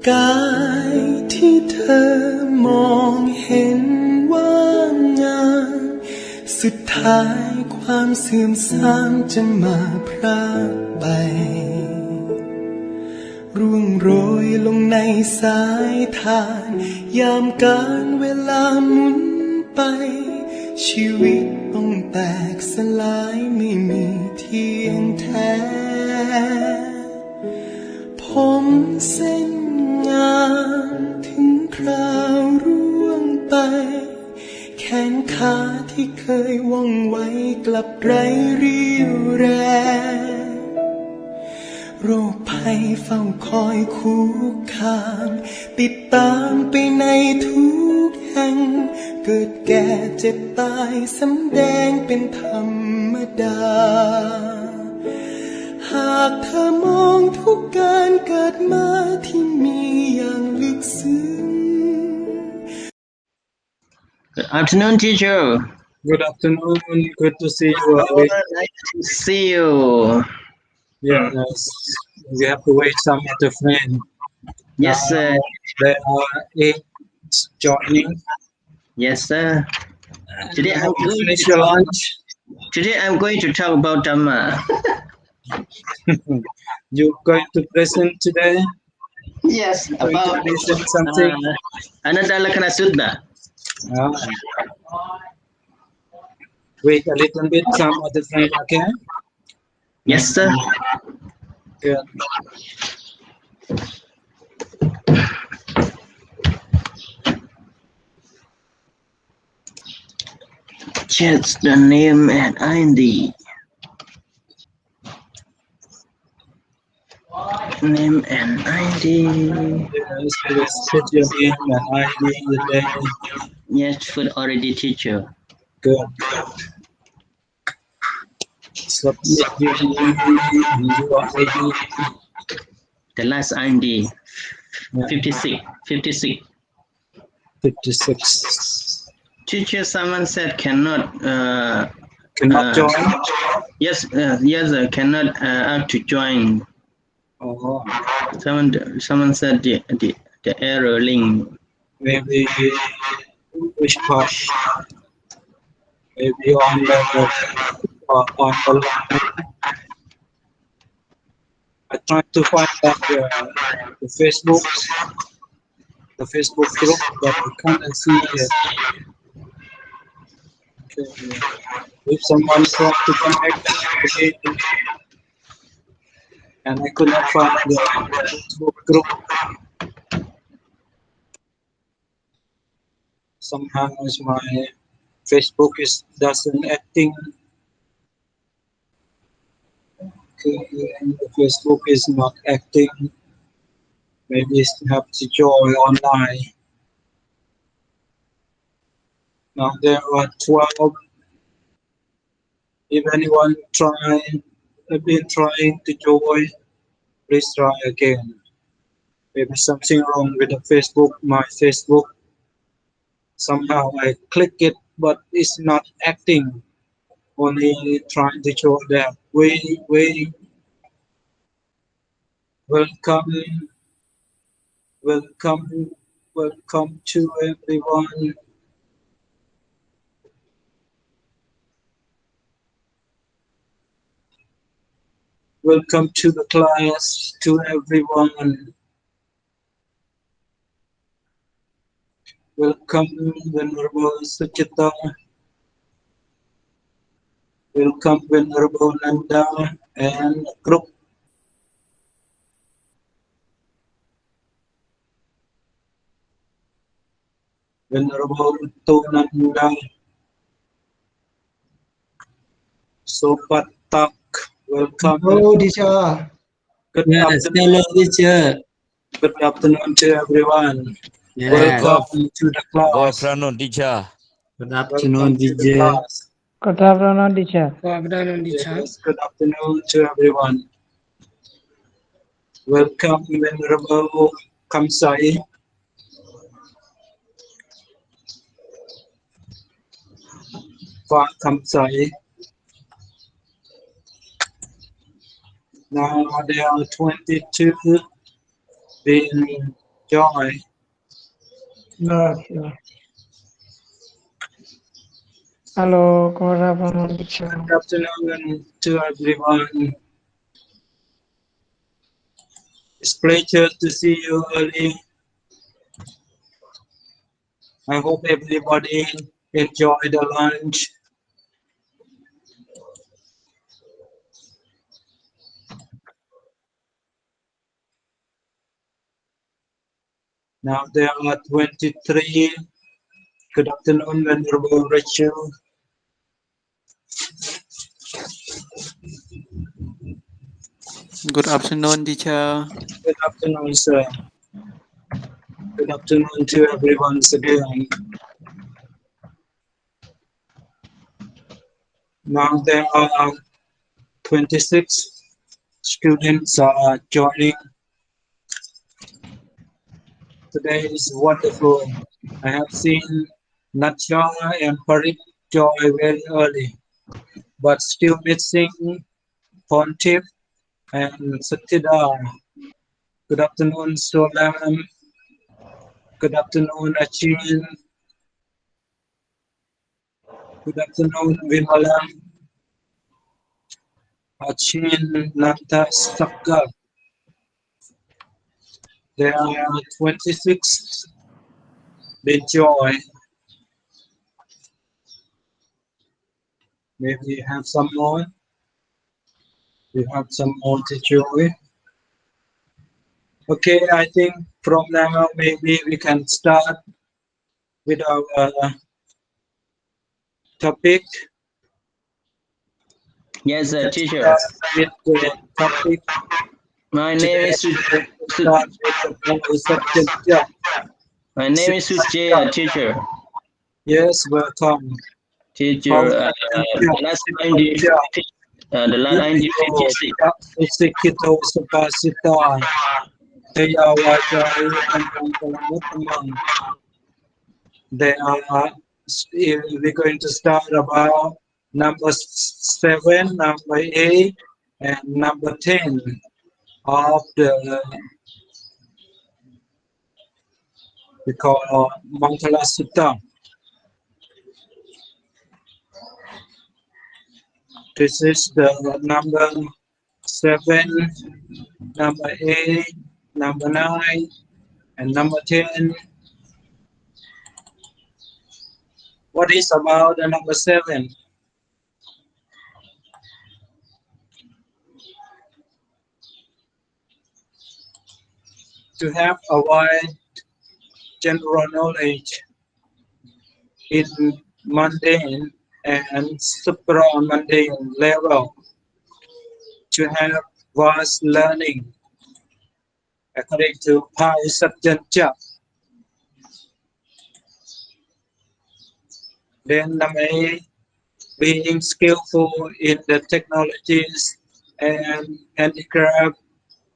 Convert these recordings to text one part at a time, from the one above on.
กายที่เธอมองเห็นว่างามสุดท้ายความเสื่อมทรามจะมาพรากไปร่วงโรยลงในสายทานยามการเวลาหมุนไปชีวิตต้องแตกสลายไม่มีเที่ยงแท้ผมเส้นงามถึงคราวร่วงไปแขนขาที่เคยว่องไวกลับไร้เรี่ยวแรงโรคภัยเฝ้าคอยคุกคามติดตามไปในทุกแห่งเกิดแก่เจ็บตายสำแดงเป็นธรรมดาหากเธอมองทุกการเกิดมาที่มีอย่างลึกซึ้ง Good afternoon, teacher. Good afternoon. Good to see you. Nice to see you. Yes, we have to wait some at the friend. Yes, sir. There are 8 joining. Yes, sir. Today I'm going finish your lunch. Today I'm going to talk about Dhamma. You're going to present today? Yes, about present something. Anandalakana Sutta. Wait a little bit, some other friend, okay? Yes, sir. Good. Change the name and ID. Name and ID. Yes, please put your name and ID today. Yes, food already, teacher. Good. Submit your name and your ID. The last ID. 56. 56. Teacher, someone said cannot. Cannot join. Yes, cannot ask to join. Oh. Someone said the error link. Maybe which part? Maybe on the I tried to find that the Facebook group, but I can't see it. Okay. If someone tried to connect again, and I could not find the Facebook group. Somehow my Facebook doesn't acting. Okay, the Facebook is not acting. Maybe it's have to join online. Now there are 12. If anyone have been trying to join, please try again. Maybe something wrong with the Facebook, my Facebook. Somehow I click it, but it's not acting. Only trying to show that waiting. Welcome to everyone. Welcome to the class, to everyone. Welcome, Venerable Suchita. Welcome, Venerable Nanda and group. Venerable Tonanda. Sopatak. Welcome. Hello, teacher. Good Yes, afternoon. hello, teacher. Good afternoon to everyone. Yes. Welcome to the class. Good afternoon, teacher. Good afternoon, Welcome to the teacher. class. Good afternoon, teacher. Good afternoon, teacher. Yes, good afternoon to everyone. Welcome, Venerable Kamsai. Fa Kamsai. Now there are 22 being joy. No, sure. Hello, good afternoon, teacher. Good afternoon to everyone. It's a pleasure to see you early. I hope everybody enjoy the lunch. Now there are 23. Good afternoon, Venerable Rachel. Good afternoon, teacher. Good afternoon, sir. Good afternoon to everyone again. Now there are 26 students are joining. Today is wonderful. I have seen Natya and Parit join very early, but still missing Pontip and Satyadar. Good afternoon, Solam. Good afternoon, Achin. Good afternoon, Vimala. Achin Nanta Sakka. There are 26. Enjoy. Maybe we have some more. We have some more to join. Okay, I think from now maybe we can start with our topic. Yes, Let's teacher. start with the topic. My name is Today, start with the Pali subject. Yeah. My name is Sujay, teacher. Yes, welcome. Teacher, the last time the last time Sikito Sapasita Theravada Buddhism. They are. We're going to start about number 7, number 8, and number 10 of the we call Mangala Sutta. This is the number 7, number 8, number 9, and number 10. What is about the number 7? To have a wide general knowledge in mundane and supra-mundane level, to have vast learning according to Pali Tipitaka. Then number 8, being skillful in the technologies and handicraft,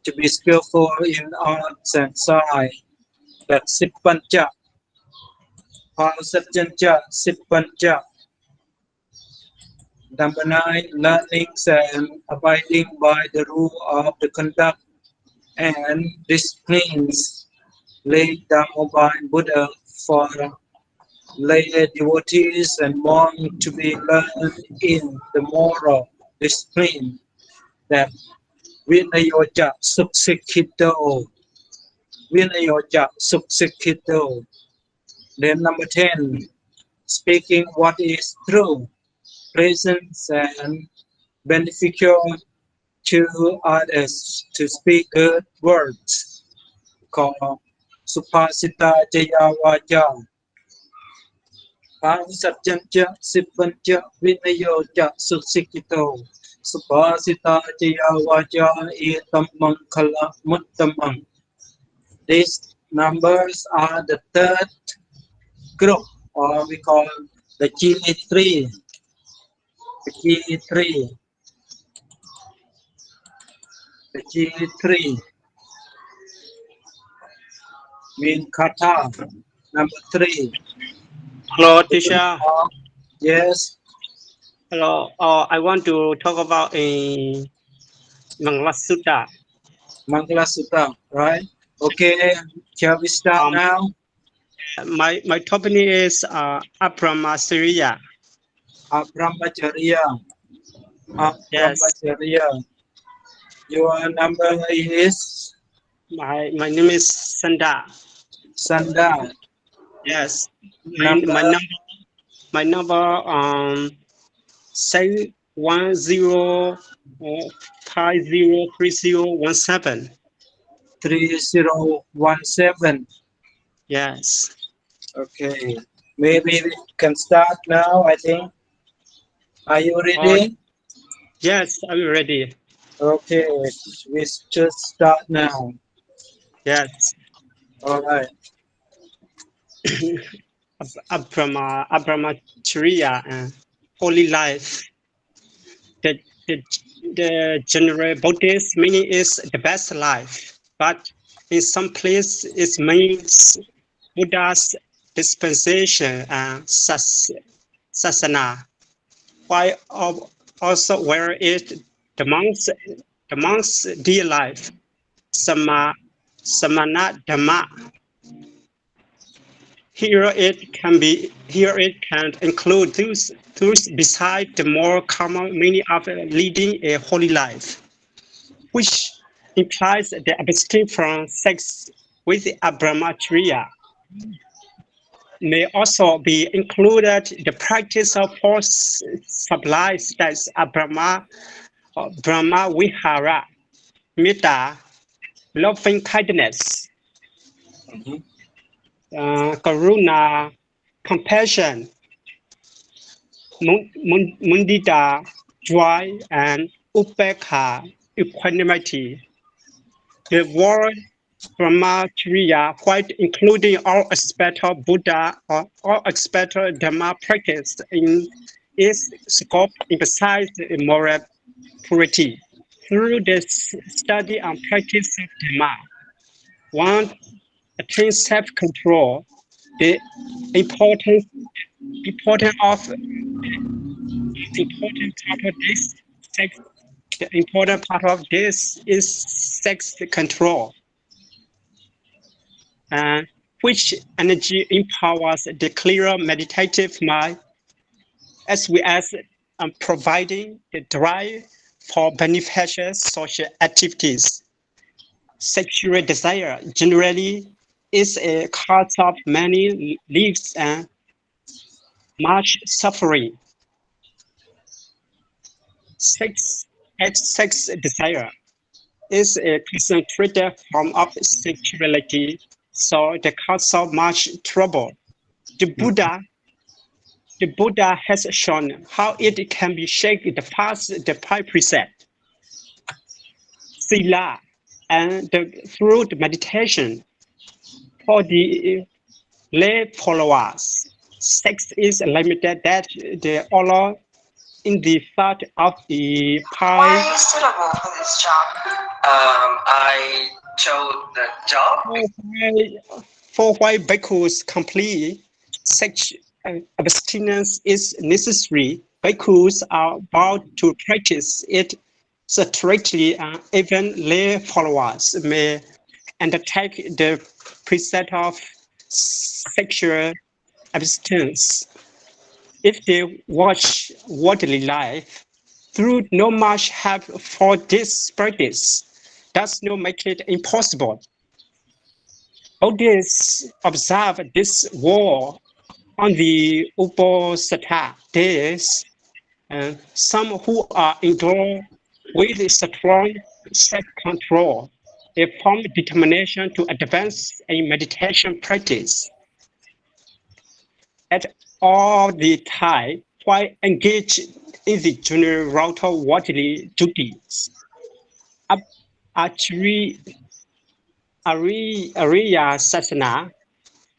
to be skillful in arts and science. That's Sippancha. Pali Tipitaka, Sippancha. Number 9, learnings and abiding by the rule of the conduct and disciplines laid down by Buddha for lay devotees and monks to be learned in the moral discipline that Vinayoja Suksikito. Vinayoja Suksikito. Then number 10, speaking what is true, present and beneficial to others, to speak good words, called Supasita Jaya Vaja. Pali Satyancha Sippancha Vinayoja Susikito Supasita Jaya Vaja Etam Mankala Muttamang. These numbers are the third group, or we call the G3. The G3. The G3 mean kata. Number 3. Hello, teacher. Yes. Hello. I want to talk about a Mangala Sutta. Mangala Sutta, right? Okay, shall we start now? My topic is Brahmacharya. Brahmacharya. Yes, Brahmacharya. Your number is my name is Sanda. Sanda. Yes, Number my number 61050303017. 3017. Yes. Okay. Maybe we can start now, I think. Are you Oh, ready? yes, I'm ready. Okay, we just start now. Yes. All right. Brahmacharya, holy life. The, the, the general Buddhist meaning is the best life, but in some place it means Buddha's dispensation and sasana. While also where it the monks dear life, samana dhamma. Here it can include those beside the more common meaning of leading a holy life, which implies the abstain from sex with a brahmacharya. May also be included the practice of four sublime states of Brahma Vihara, Metta, loving kindness, Karuna, compassion, Mudita, joy, and Upekha, equanimity. The word Brahmacharya, quite including all aspects of Buddha or all aspects of Dhamma practice in its scope, emphasizes moral purity. Through the study and practice of Dhamma, one attains self-control. The important of important part of this sex, the important part of this is sex control, which energy empowers the clearer meditative mind, as well as providing the drive for beneficial social activities. Sexual desire generally is a cause of many lives and much suffering. Sex desire is a concentrated form of sexuality, so the cause of much trouble. The Buddha has shown how it can be shaped past the five precepts, sila, and through the meditation. For the lay followers, sex is limited that the Allah in the thought of the Why Pali. are you suitable for this job? I chose the job. For why bhikkhus complete sex abstinence is necessary, bhikkhus are bound to practice it strictly, and even lay followers may undertake the precept of sexual abstinence. If they watch worldly life, through no much help for this practice, does not make it impossible. Buddhists observe this war on the Uposatha days, and some who are endowed with strong self-control, a firm determination to advance in meditation practice. At all the time, while engaged in the general worldly duties, Ariya Sasana,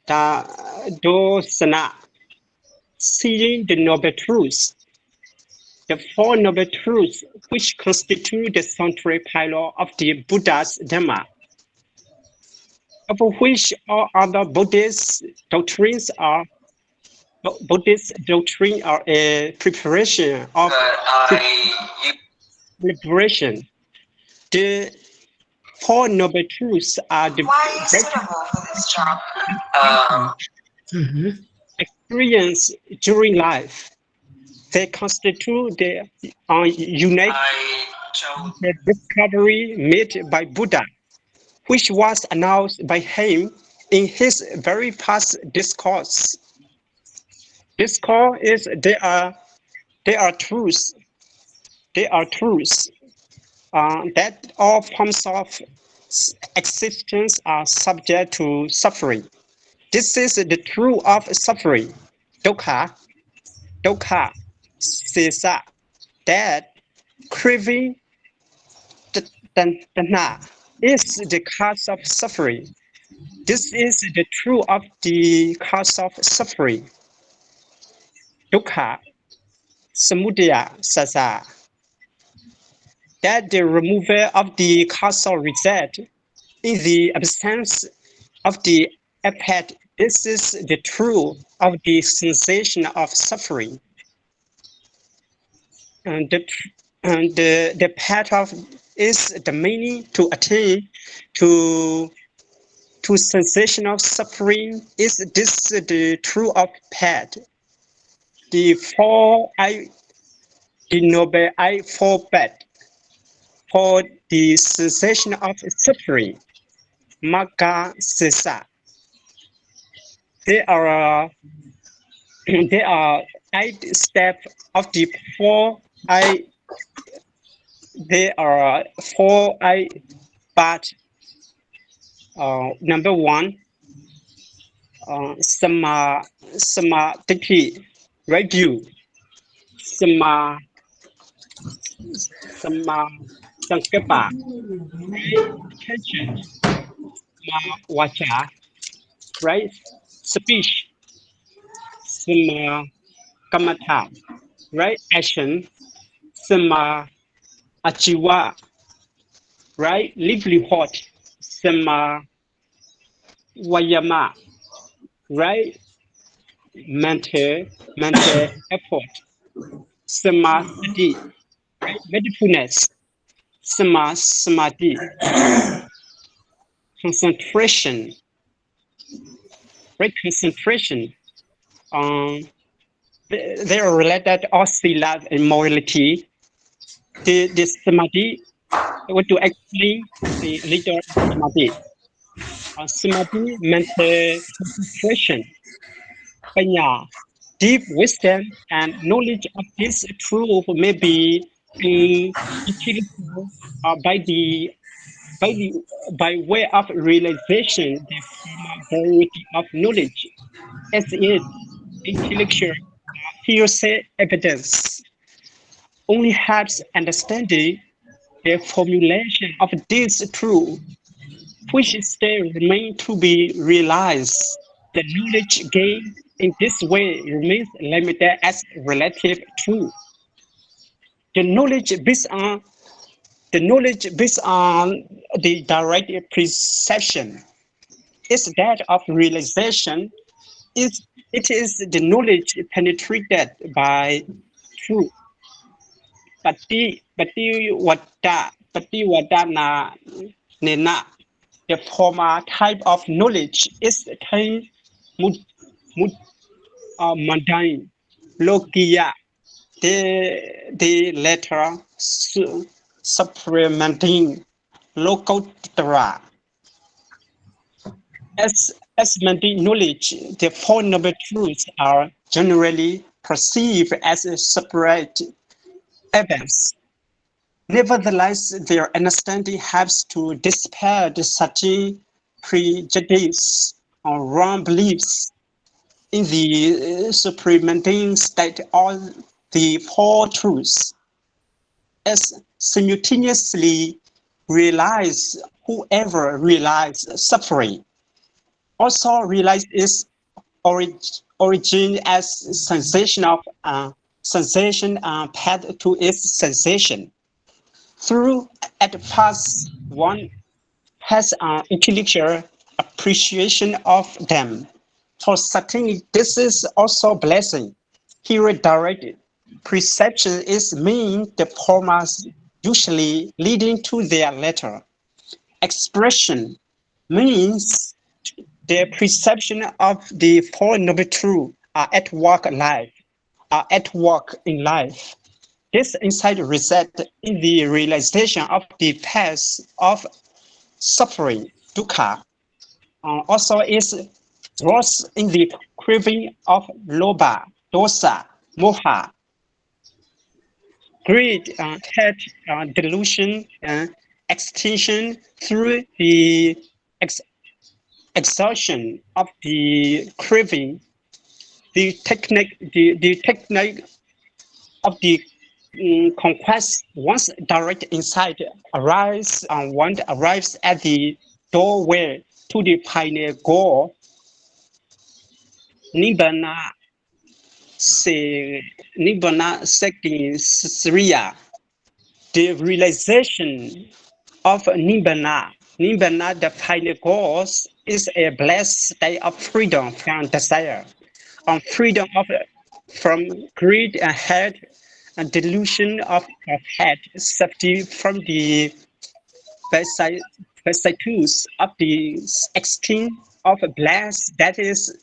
the Dosana, seeing the noble truths, the four noble truths which constitute the central pillar of the Buddha's Dhamma, of which all other Buddhist doctrines are a preparation of liberation. The Four Noble Truths are the Why suitable for this job? experience during life. They constitute the unique discovery made by Buddha, which was announced by him in his very first discourse. Discourse is they are truths. They are truths that all forms of existence are subject to suffering. This is the truth of suffering, dukkha, sesa, that craving, tanha, is the cause of suffering. This is the truth of the cause of suffering. Dukkha, samudaya, sasa, that the removal of the causal result in the absence of the effect. This is the truth of the sensation of suffering. And the path of is the meaning to attain to sensation of suffering. Is this the truth of path? The noble I forbid for the sensation of suffering. Magga sesa. There are 8 steps of the 4 there are 4 but number 1, samadhi, right view, sankappa, right attention, vacha, right speech, kamata, right action, achiva, right livelihood, vayama, right mental effort, samadhi, right mindfulness, samadhi, concentration, right concentration. They are related or sila and morality. The samadhi, I want to explain the little samadhi. Samadhi mental concentration, panya, deep wisdom and knowledge of this truth may be intellectual by way of realization the variety of knowledge, as it intellectual hearsay evidence only helps understanding the formulation of this truth, which still remain to be realized. The knowledge gained in this way remains limited as relative truth. The knowledge based on the direct perception is that of realization. It is the knowledge penetrated by truth. Patiwadana nena. The former type of knowledge is mundane, logia. The latter supplementing locotra. As mundane knowledge, the 4 noble truths are generally perceived as separate events. Nevertheless, their understanding helps to dispel the certain prejudice or wrong beliefs in the supplementing state of the 4 truths. As simultaneously realize whoever realizes suffering, also realize its origin as sensation of sensation path to its sensation. Through at first one has an intellectual appreciation of them. For certainly this is also blessing. Here directed perception is mean the forms usually leading to their latter. expression means the perception of the Four Noble Truths are at work in life. This insight resides in the realization of the path of suffering, dukkha. Also is roots in the craving of lobha, dosa, moha, greed, hate, delusion, extinction through the exhaustion of the craving. The technique of the conquest, once direct insight arrives at the doorway to the pioneer goal, Nibbana Sriya, the realization of Nibbana, the final goal, is a blessed state of freedom from desire, freedom from greed and hate, and delusion of hate, safety from the vicissitudes of the extreme of bliss, that is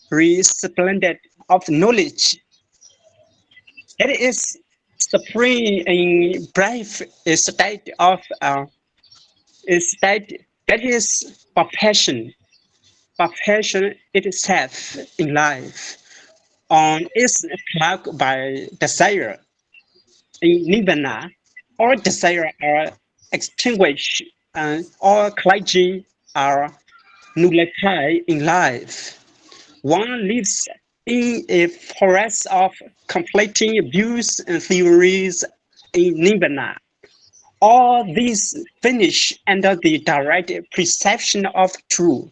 resplendent of knowledge. That is supreme in brief state of state that is perfection itself in life. Is plagued by desire. In Nibbana, all desire are extinguished and all clergy are nullified in life. One lives in a forest of conflicting views and theories in Nibbana. All these finish under the direct perception of truth.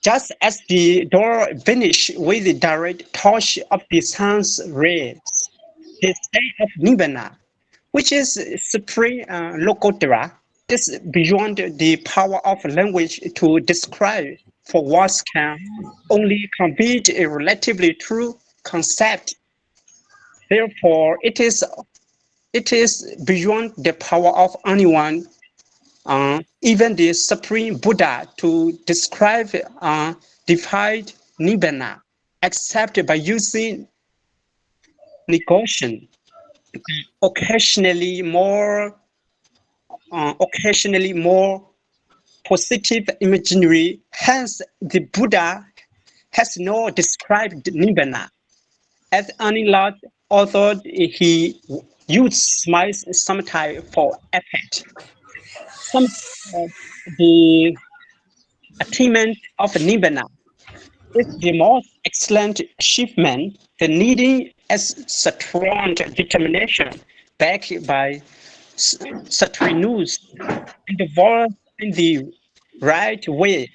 Just as the door vanishes with the direct touch of the sun's rays, the state of Nibbana, which is supreme lokottara, is beyond the power of language to describe, for words can only convey a relatively true concept. Therefore, it is beyond the power of anyone, even the Supreme Buddha, to describe divine Nibbana, except by using negation, occasionally more positive imagery. Hence, the Buddha has not described Nibbana as any lot, although he used smiles sometimes for effect. Some the attainment of Nibbana is the most excellent achievement, the needing as strong determination backed by strenuous endeavor in the right way.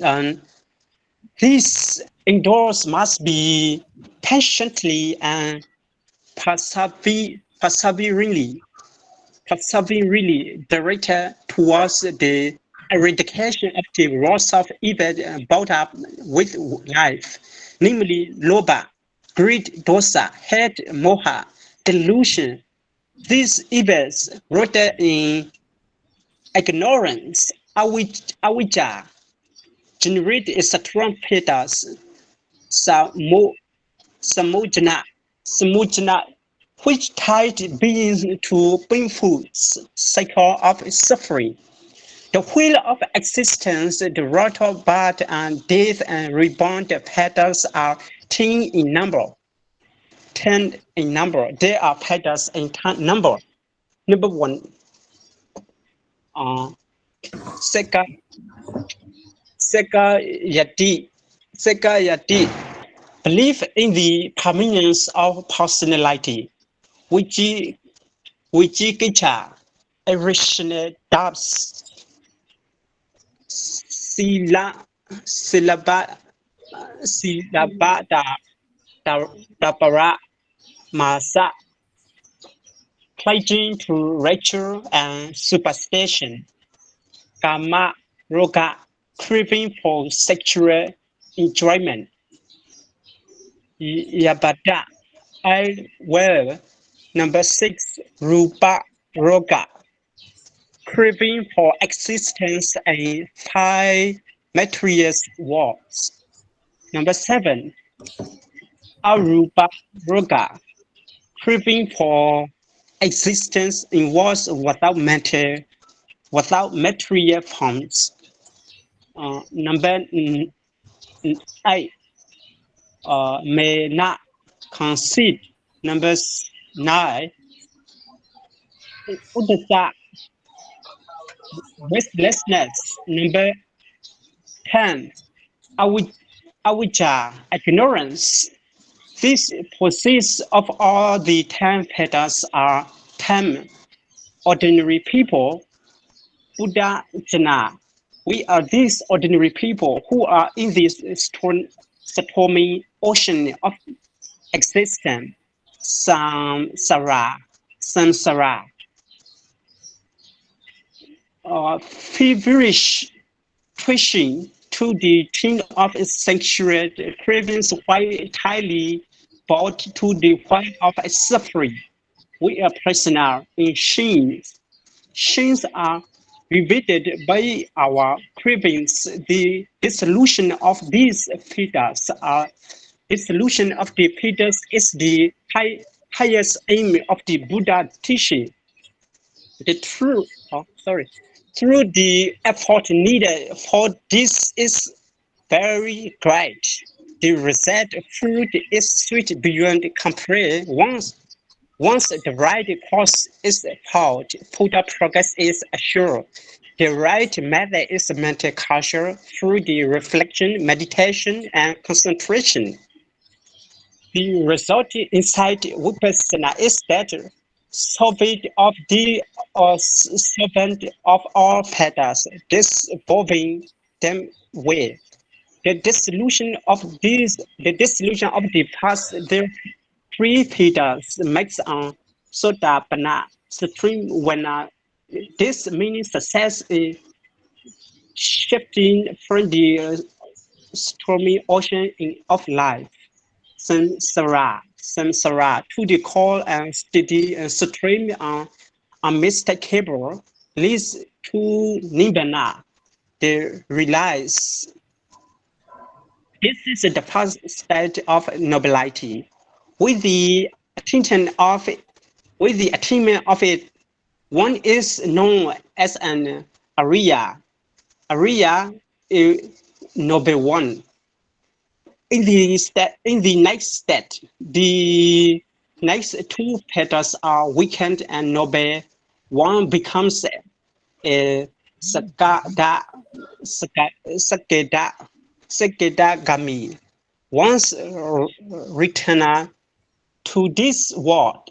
And these endures must be patiently and perseveringly directed towards the eradication of the roots of evil brought up with life, namely lobha, greed, dosa, hate, moha, delusion. These evils rooted in ignorance, avijja, generate a strong fetus, samujana, which tied beings to painful cycle of suffering. The wheel of existence, the rot of birth and death and reborn petals are 10 in number. There are petals in number. Number one, Seka Yati, believe in the permanence of personality, Vijikicha, irrational doubts, Silabada Dabara Masa, clinging to ritual and superstition, Kama Roga, craving for sexual enjoyment, Yabada, I will Number 6, Rupa Roga, craving for existence and 5 material worlds. Number 7, Arupa Roga, craving for existence in worlds without matter, without material forms. Number 8, may not concede. Number 9, Uddhata, restlessness. Number 10, avijja, ignorance. This consists of all the 10 pedas are 10 ordinary people, Buddha Jana. We are these ordinary people who are in this stormy ocean of existence, samsara. Feverish twitching to the chain of its sanctuary, cravings while tightly bound to the while of suffering. We are prisoner in chains. Chains are riveted by our cravings. The dissolution of these fetters is the highest aim of the Buddha teaching. Through the effort needed for this is very great. The result fruit is sweet beyond compare. Once the right course is found, further progress is assured. The right method is mental culture through the reflection, meditation, and concentration. The resulting insight vipassana is that servant of all pedas, dissolving them way. The dissolution of the past, the 3 pedas makes on Sotapanna stream when this means success is shifting from the stormy ocean of life, samsara, to the cold and steady stream unmistakable, leads to nibbana, the realize. This is the first stage of nobility. With the attainment of it, one is known as an Arya. Arya is noble one. In the next step, the next 2 pedas are weakened and noble. One becomes a Sakadagami. Once return to this world,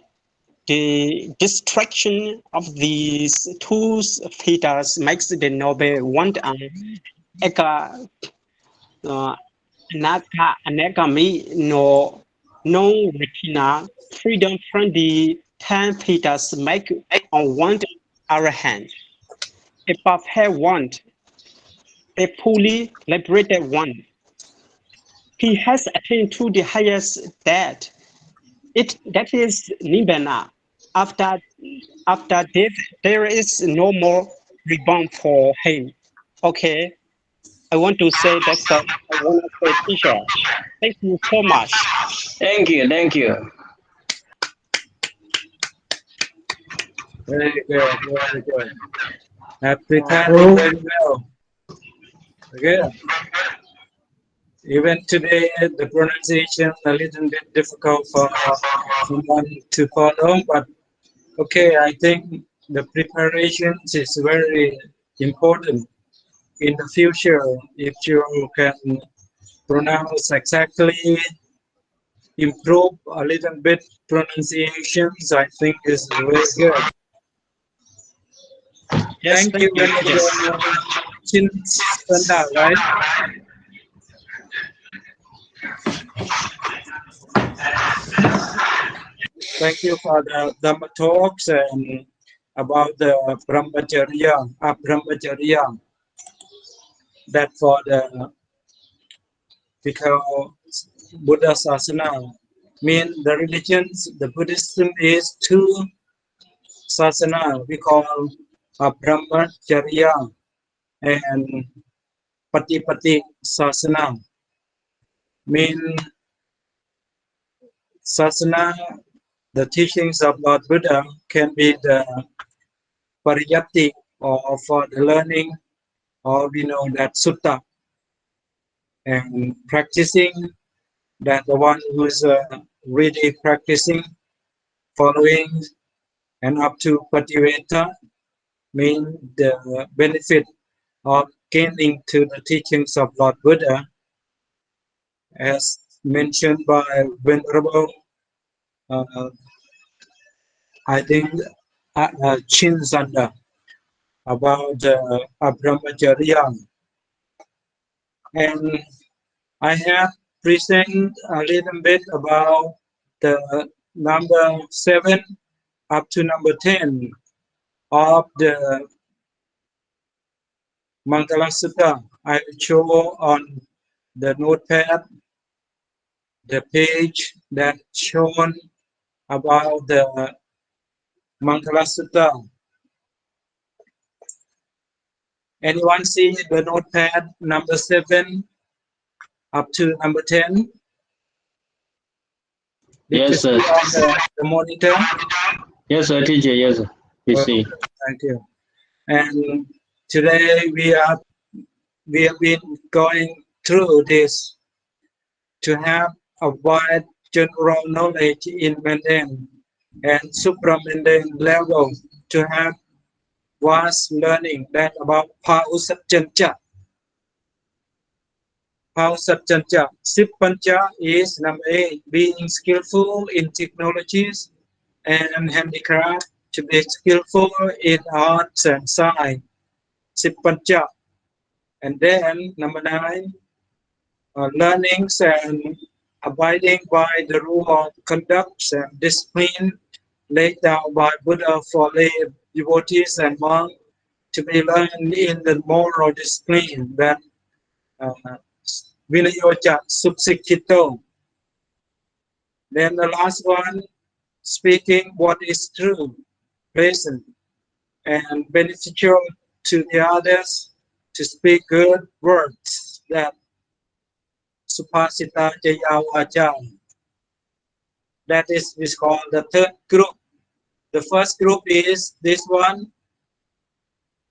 the distraction of these 2 fetters makes the noble want anagami no retina. Freedom from the 10 fetters make on one other hand. Above her want, a fully liberated one. He has attained to the highest that is nibbana. After death, there is no more reborn for him. Okay, I want to say that's a wonderful teacher. Thank you so much. Thank you. Very good. Preparing very well. Okay. Even today, the pronunciation a little bit difficult for someone to follow, but okay, I think the preparation is very important. In the future, if you can pronounce exactly, improve a little bit pronunciations, I think is very good. Yes, Thank you very much. Chinchanda, right? Thank you for the Dhamma talks and about the Brahmacharya, that for the because Buddha Sasana Mean the religions, the Buddhism is two sasana. We call Brahmacharya and Patipati sasana. Mean sasana, the teachings of Lord Buddha can be the pariyatti or for the learning, or we know that sutta, and practicing, that the one who is really practicing, following, and up to Pativeta, mean the benefit of gaining to the teachings of Lord Buddha, as mentioned by Venerable, I think, Chinsanda, about Brahmacharya. And I have presented a little bit about the number 7 up to number 10 of the Mangala Sutta. I will show on the notepad the page that shown about the Mangala Sutta. Anyone see the notepad number 7 up to number 10? Did you Yes, sir. see on the monitor? Yes, sir, teacher. Yes, sir. We see. Thank you. And today we have been going through this to have a wide general knowledge in mundane and supramundane level, to have vast learning that about Pausatjancha. Pausatjancha. Sippancha is number 8, being skillful in technologies and handicraft, to be skillful in arts and science. Sippancha. And then number 9, learnings and abiding by the rule of conduct and discipline laid down by Buddha for lay devotees and monks, to be learned in the moral discipline that Vinayoja Subsikito. Then the last one, speaking what is true, pleasant, and beneficial to the others, to speak good words, that Supasita Jaya Vaja. That is called the third group. The first group is this one.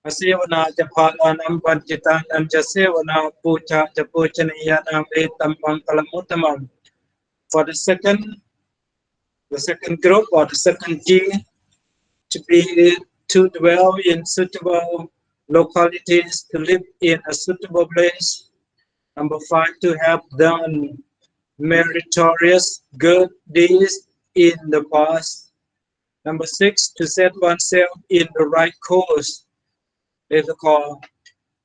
Asevana Japalanam Panchitanam Jasevana Pucha Japuchanayanam Etam Kalamuttamam. For the second group, or the second G, to dwell in suitable localities, to live in a suitable place. Number 5, to have done meritorious good deeds in the past. Number 6, to set oneself in the right course. They call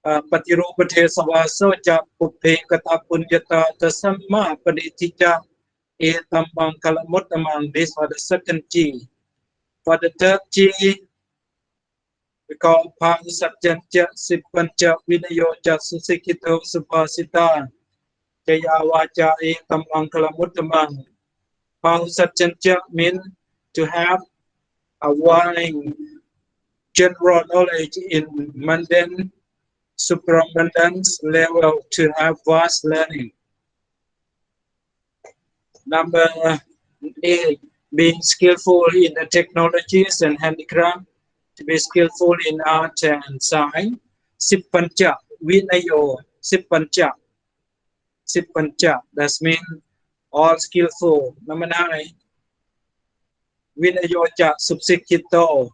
Patirupate Savaso Japupe Kata Punyata Tasamma Paditija Etambang Kalamuttamang. This for the second G. For the third G, we call Pausatjancha Sippancha Vinayoja Susikito Supasita Jaya Vaja Etambang Kalamuttamang. Pausatjancha means to have a wide general knowledge in mundane, supramundane level, to have vast learning. Number 8, being skillful in the technologies and handicraft, to be skillful in art and science. Sippancha, Vinayo, Sippancha. Sippancha, that means all skillful. Number 9, Vinayoja Subsikito.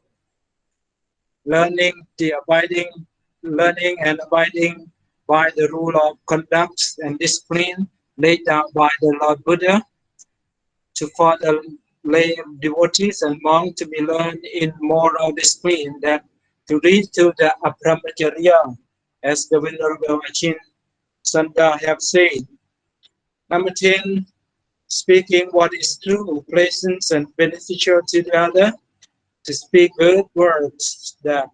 Learning and abiding by the rule of conduct and discipline laid down by the Lord Buddha, to further lay devotees and monks to be learned in moral discipline, that to reach to the Brahmacharya, as the Venerable Achin Sanda have said. Number 10, speaking what is true, pleasant, and beneficial to the other, to speak good words, that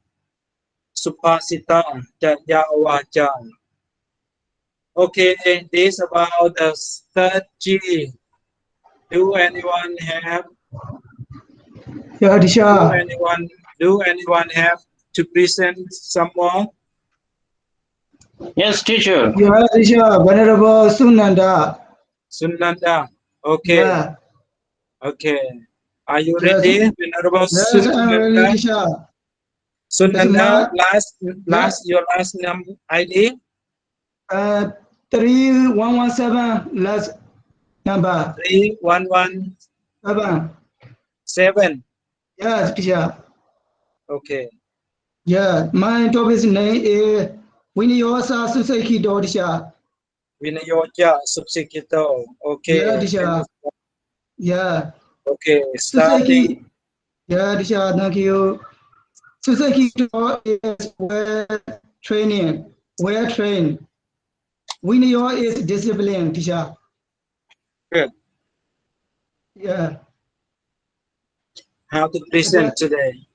Supasita Jaya Vaja. Okay, this about the third G. Do anyone have? Yeah, teacher. Do anyone have to present some more? Yes, teacher. Yeah, teacher. Venerable Sunanda. Sunanda. Okay. Yeah. Okay. Are you Yes. ready, Venerable Yes, I'm ready, Sunanda? teacher. Sunanda, Yeah. your last ID? 3117 last number. 3117. 7. Yes, teacher. Okay. Yeah, my topic name is Vinyosa Susekido, teacher. Vinayoja Subsikito. Okay. Yeah, teacher. Yeah. Okay. Starting. Suseki. Yeah, teacher. Thank you. Susekido is well trained. Vinyo is discipline, teacher. Good. Yeah. How to present today?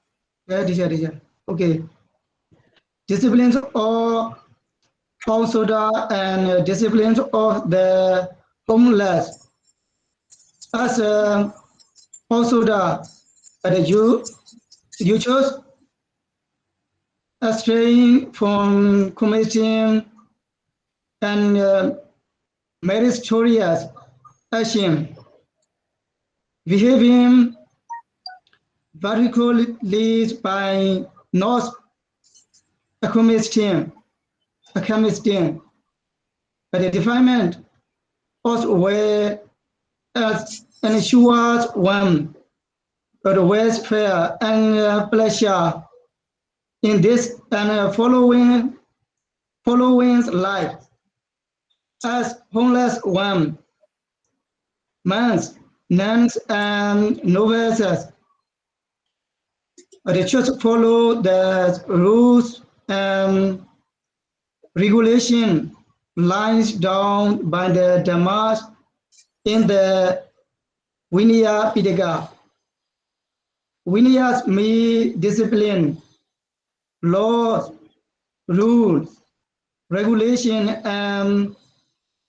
Yeah, teacher. Okay. Disciplines of Soda and disciplines of the homeless. As Soda, you choose abstaining from committing and meritorious action, behaving particularly by not committing, but the defilement also where as ensures one but welfare and pleasure in this and following life as homeless one, monks, nuns, and novices. The church follow the rules and regulation lines down by the Dhammas in the Vinaya Pitaka. Vinayas mean discipline, laws, rules, regulation, and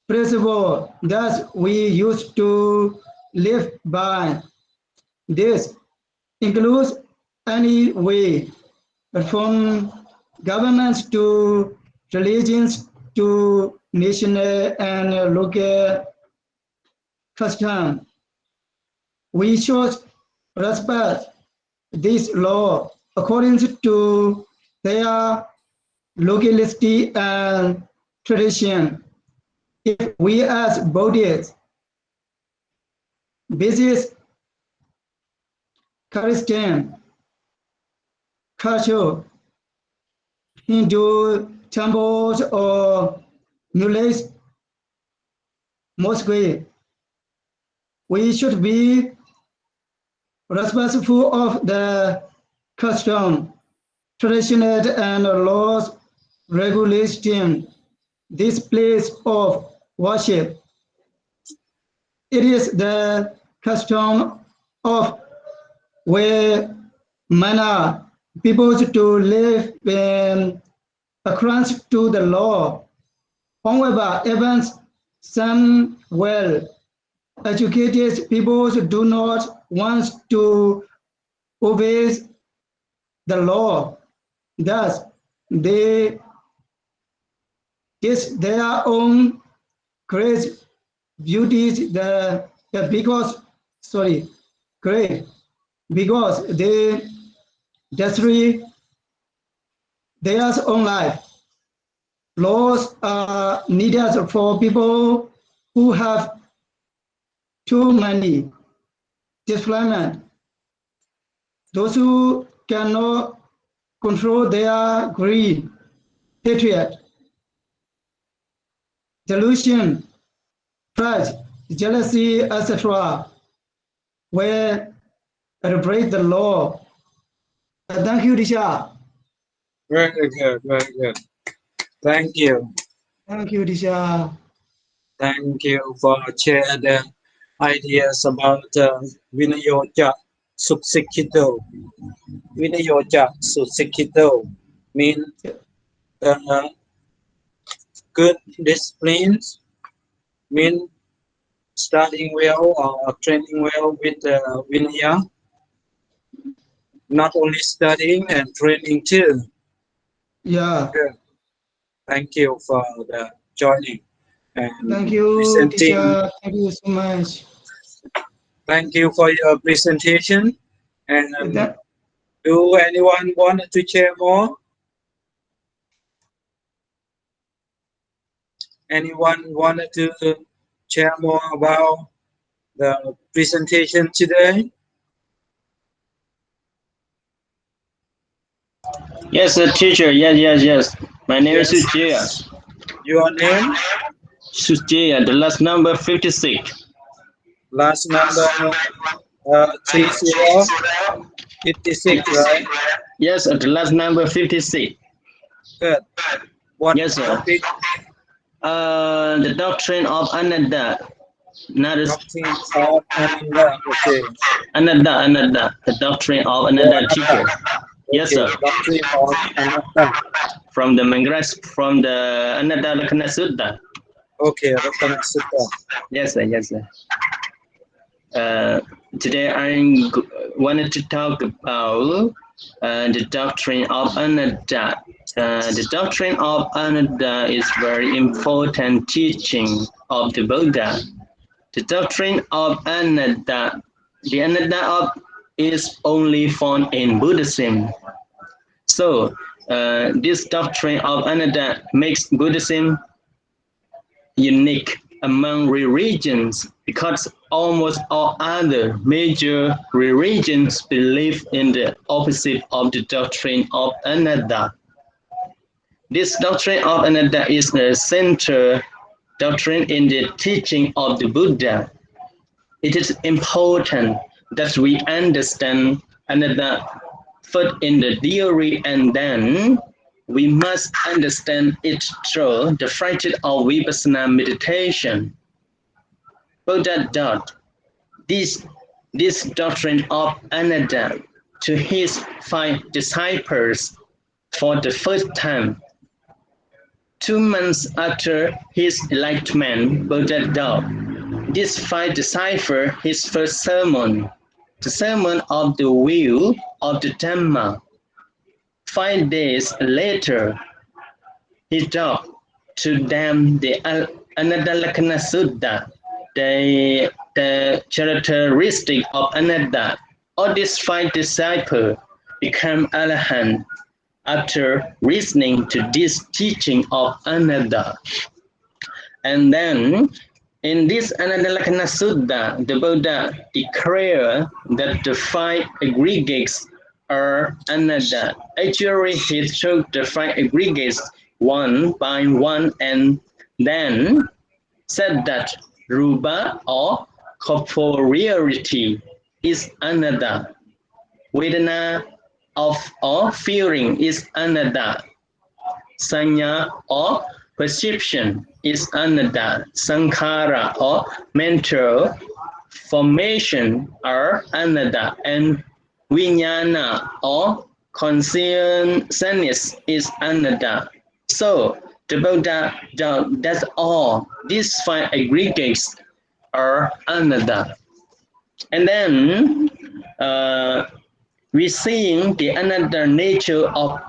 principle that we used to live by. This includes any way from governments to religions to national and local custom. We should respect this law according to their locality and tradition. If we as Buddhists, visit Christian, culture, Hindu temples or New mosque, we should be respectful of the custom, tradition, and laws regulating this place of worship. It is the custom of where manner people to live in accordance to the law. However, even some well-educated people do not want to obey the law. Thus, they get their own great beauty because they destroy their own life. Laws are needed for people who have too many discipline. Those who cannot control their greed, hatred, delusion, pride, jealousy, etc., where break the law. Thank you, Disha. Very good. Very good. Thank you. Thank you, Disha. Thank you for sharing the ideas about Vinayoja Subsikito. Vinayoja Subsikito means good disciplines, mean studying well or training well with Vinaya. Not only studying and training too. Yeah. Good. Thank you for the joining and Thank you, presenting. teacher. Thank you so much. Thank you for your presentation. And That, do anyone want to share more? Anyone wanted to share more about the presentation today? Yes, teacher. Yes. My name is Sujaya. Your name? Sujaya, the last number 56. Last number 3056, right? Yes, the last number 56. Good. What Yes, sir. topic? The doctrine of Ananda. Doctrine of Ananda. Okay. Ananda. The doctrine of Ananda, teacher. Yes, sir. Doctrine of Ananda. From the Ananda Lakkhana Sutta. Okay, Lakkhana Sutta. Yes, sir. Today I wanted to talk about the doctrine of Ananda. The doctrine of Ananda is very important teaching of the Buddha. The doctrine of Ananda, the Ananda is only found in Buddhism. So this doctrine of Ananda makes Buddhism unique among religions because almost all other major religions believe in the opposite of the doctrine of Ananda. This doctrine of Ananda is the central doctrine in the teaching of the Buddha. It is important that we understand Ananda first in the theory, and then we must understand it through the practice of Vipassana meditation. Buddha taught this doctrine of Ananda to his 5 disciples for the first time. 2 months after his enlightenment, Buddha taught these 5 disciples his first sermon, the sermon of the wheel of the Dhamma. 5 days later, he taught to them the Ananda Lakkhana Sutta, the characteristic of Ananda. All these 5 disciples become Arahant after listening to this teaching of Ananda. And then in this Ananda Lakkhana Sutta, the Buddha declared that the 5 aggregates are Ananda. Actually, he took the 5 aggregates one by one and then said that Rupa or corporeality is Ananda. Vedana or feeling is Ananda. Sanya or perception is Ananda. Sankhara or mental formation are Ananda, and Vijnana or consciousness is Ananda. So the Buddha taught that all these 5 aggregates are Ananda. And then we seeing the another nature of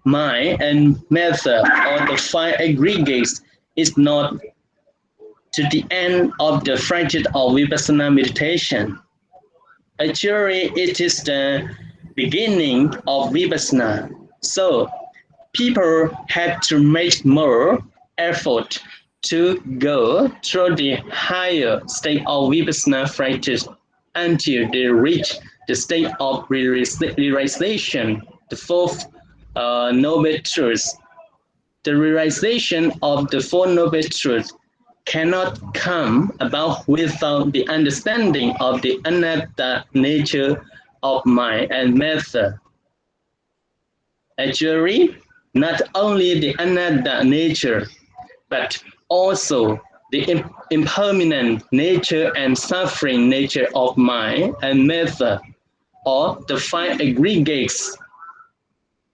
mind and matter, or the 5 aggregates, is not to the end of the practice of Vipassana meditation. Actually, it is the beginning of Vipassana. So people have to make more effort to go through the higher state of Vipassana practice until they reach the state of realization, the 4th noble truth. The realization of the 4 noble truths cannot come about without the understanding of the anatta nature of mind and matter. Actually, not only the anatta nature, but also the impermanent nature and suffering nature of mind and matter, or the 5 aggregates.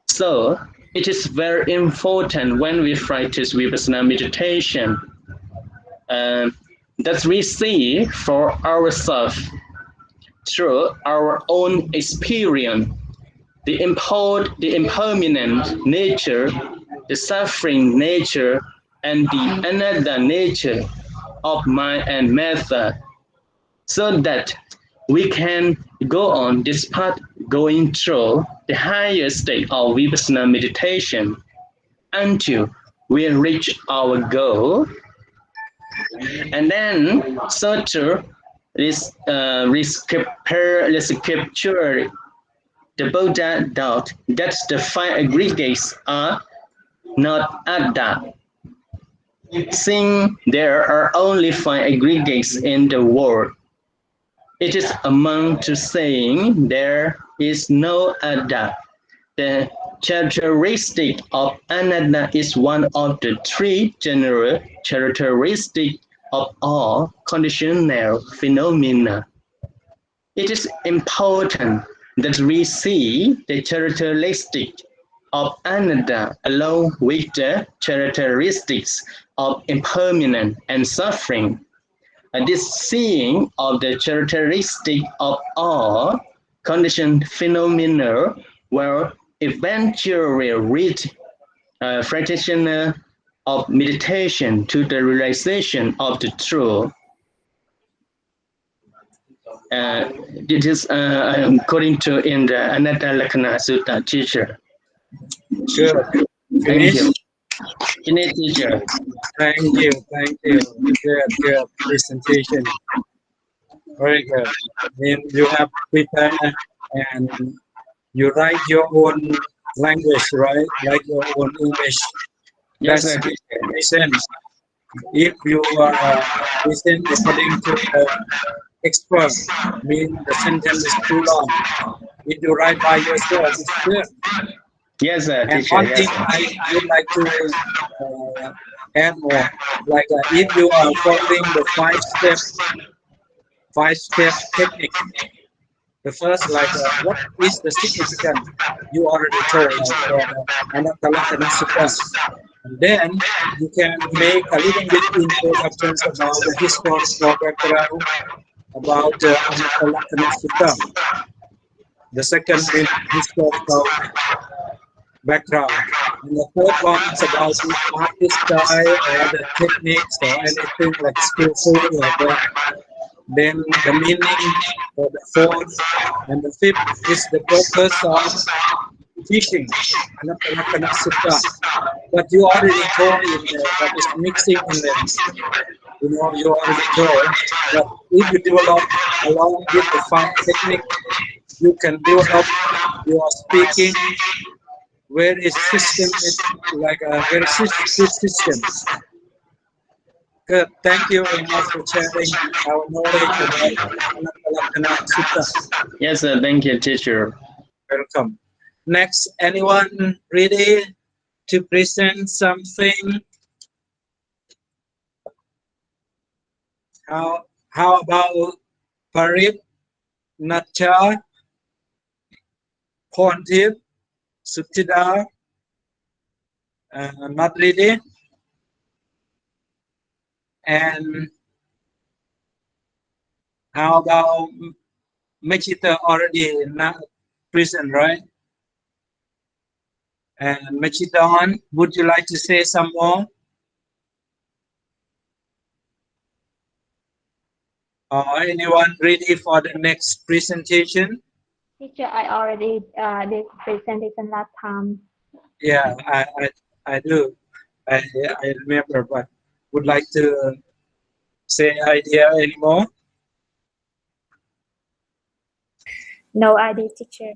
So it is very important when we practice Vipassana meditation. that we see for ourselves through our own experience, the impermanent nature, the suffering nature, and the another nature of mind and matter, so that we can go on this path going through the higher state of Vipassana meditation until we reach our goal. And then so to this scripture, the Buddha taught that the five aggregates are not Atta. Since there are only five aggregates in the world, it is among to saying there is no Atta. The characteristic of anatta is one of the three general characteristics of all conditional phenomena. It is important that we see the characteristic of anatta along with the characteristics of impermanence and suffering. And this seeing of the characteristic of all conditioned phenomena will eventually lead practitioner of meditation to the realization of the truth. This is according to in the Anatta Lakkhana Sutta teacher. Sure. Thank you. Finish? Finish, teacher. Thank you. Good presentation. Very good. Then you have prepared and you write your own language, right? Like your own English. Yes, That's sir. listen. If you listen according to the expert, mean the sentence is too long. If you write by yourself, it's good. Yes, sir, And teacher. one Yes, thing sir. I would like to add more, like if you are following the five-step technique, the first, like what is the significance? You already told Anatta Lakkhana Sutta. And then you can make a little bit introduction about the historical background about Anatta Lakkhana Sutta. The second is historical background. And the third one is about the artist style or the techniques or anything like skillful like that. Then the meaning for the fourth and the fifth is the purpose of teaching Anatta Lakkhana Sutta. But you already told in there that is mixing in there. You already told that if you develop along with the five technique, you can develop your speaking very systematic, like a very good system. Good. Thank you very much for sharing our knowledge about Anatta Lakkhana Sutta. Yes, sir. Thank you, teacher. Welcome. Next, anyone ready to present something? How about Parit, Natcha, Pontip, Sutida? Not ready. And how about Mechita already not present, right? And Mechita, would you like to say some more? Anyone ready for the next presentation? Teacher, I already did presentation last time. Yeah, I do. I remember, but would like to say idea anymore? No, I did, teacher.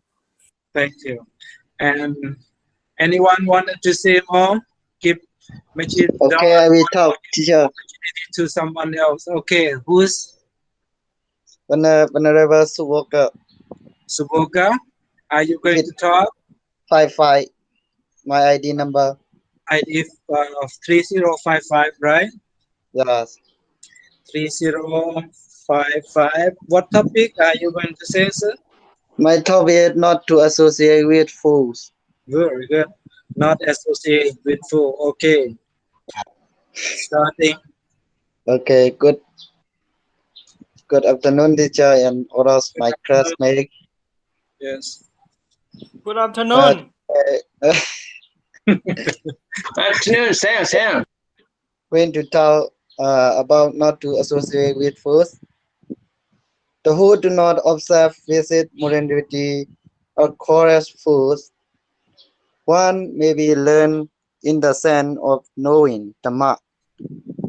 Thank you. And anyone wanted to say more? Give Mechita Okay, I will talk, teacher. to someone else. Okay, who's Venerable Suboka. Suboka? Are you going to talk? 55. My ID number. ID 3055, right? Yes. 3055. What topic are you going to say, sir? My topic is not to associate with fools. Very good. Not associate with food. Okay. Starting. Okay, good. Good afternoon, teacher, and all of my classmates. Yes. Good afternoon. Afternoon, Sam. When to talk about not to associate with foods, the who do not observe visit modernity or chorus foods, one may be learned in the sense of knowing Dhamma,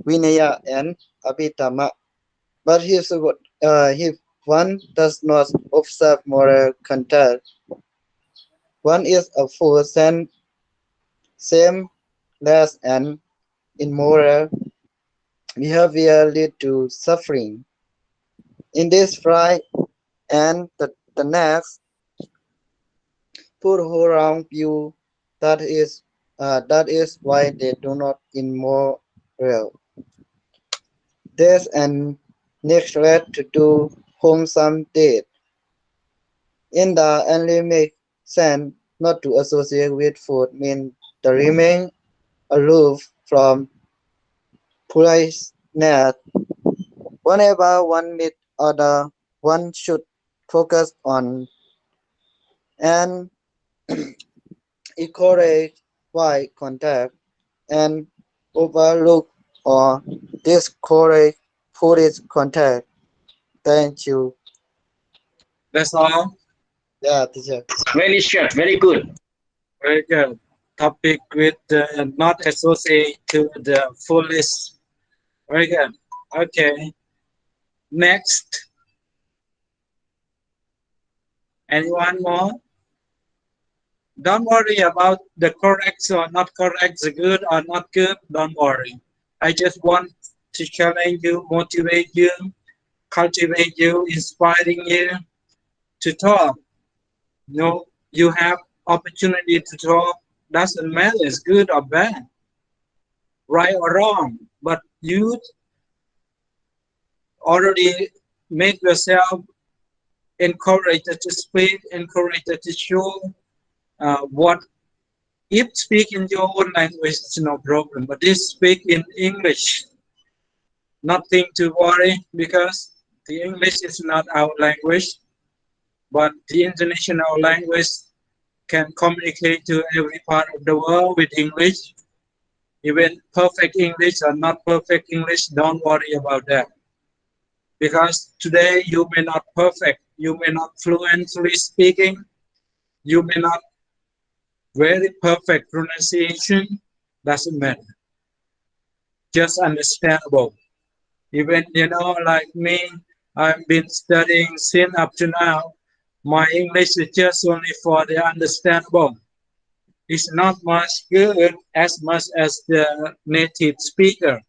Vinaya, and Abhidhamma. But if one does not observe moral conduct, one is a fool and shameless and immoral behavior lead to suffering. In this fright and the next, put whole wrong view, that is why they do not immoral. There's an neglect to do wholesome deed. In the unlimited sense, not to associate with food means to remain aloof from politeness. Whenever one meets other, one should focus on and encourage eye contact and overlook or discourage foolish contact. Thank you. That's all. Yeah, teacher. Very short, very good. Very good. Topic with not associate to the foolish. Very good. Okay. Next. Anyone more? Don't worry about the correct or not correct, the good or not good. Don't worry. I just want to challenge you, motivate you, cultivate you, inspiring you to talk. You have opportunity to talk. Doesn't matter it's good or bad, right or wrong. But you already make yourself encouraged to speak, encouraged to show what. If speak in your own language, it's no problem. But if speak in English, nothing to worry because the English is not our language, but the international language can communicate to every part of the world with English. Even perfect English or not perfect English, don't worry about that. Because today you may not perfect, you may not fluently speaking, you may not very perfect pronunciation, doesn't matter. Just understandable. Even, like me, I've been studying since up to now. My English is just only for the understandable. It's not much good as much as the native speaker.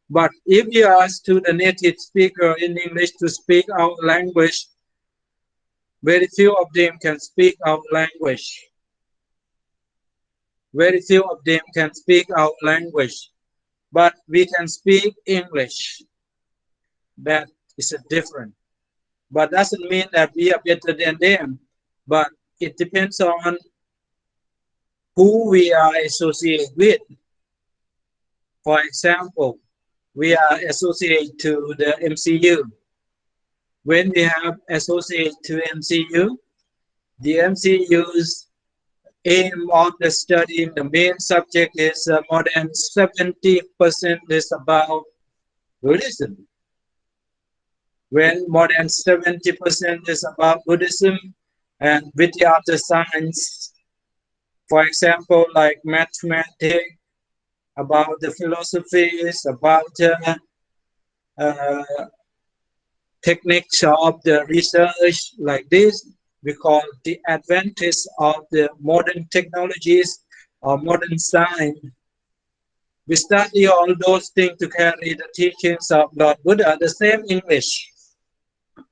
But if you ask to the native speaker in English to speak our language, very few of them can speak our language. Very few of them can speak our language. But we can speak English. That is a different. But doesn't mean that we are better than them. But it depends on who we are associated with. For example, we are associated to the MCU. When we have associated to MCU, the MCU's aim of the study, the main subject is more than 70% is about Buddhism. When more than 70% is about Buddhism and with the other science, for example, like mathematics, about the philosophies, about techniques of the research like this, we call the advantage of the modern technologies or modern science. We study all those things to carry the teachings of Lord Buddha, the same English.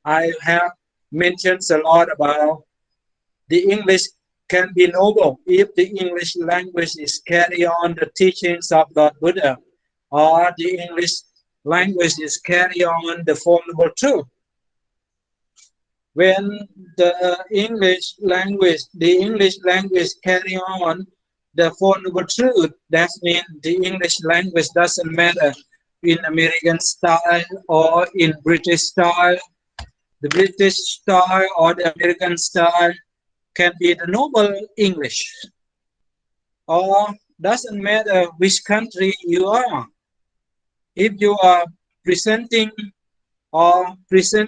I have mentioned a lot about the English can be noble if the English language is carry on the teachings of Lord Buddha, or the English language is carry on the Four Noble Truths. When the English language carry on the Four Noble Truths, that means the English language doesn't matter in American style or in British style. The British style or the American style can be the noble English, or doesn't matter which country you are. If you are presenting or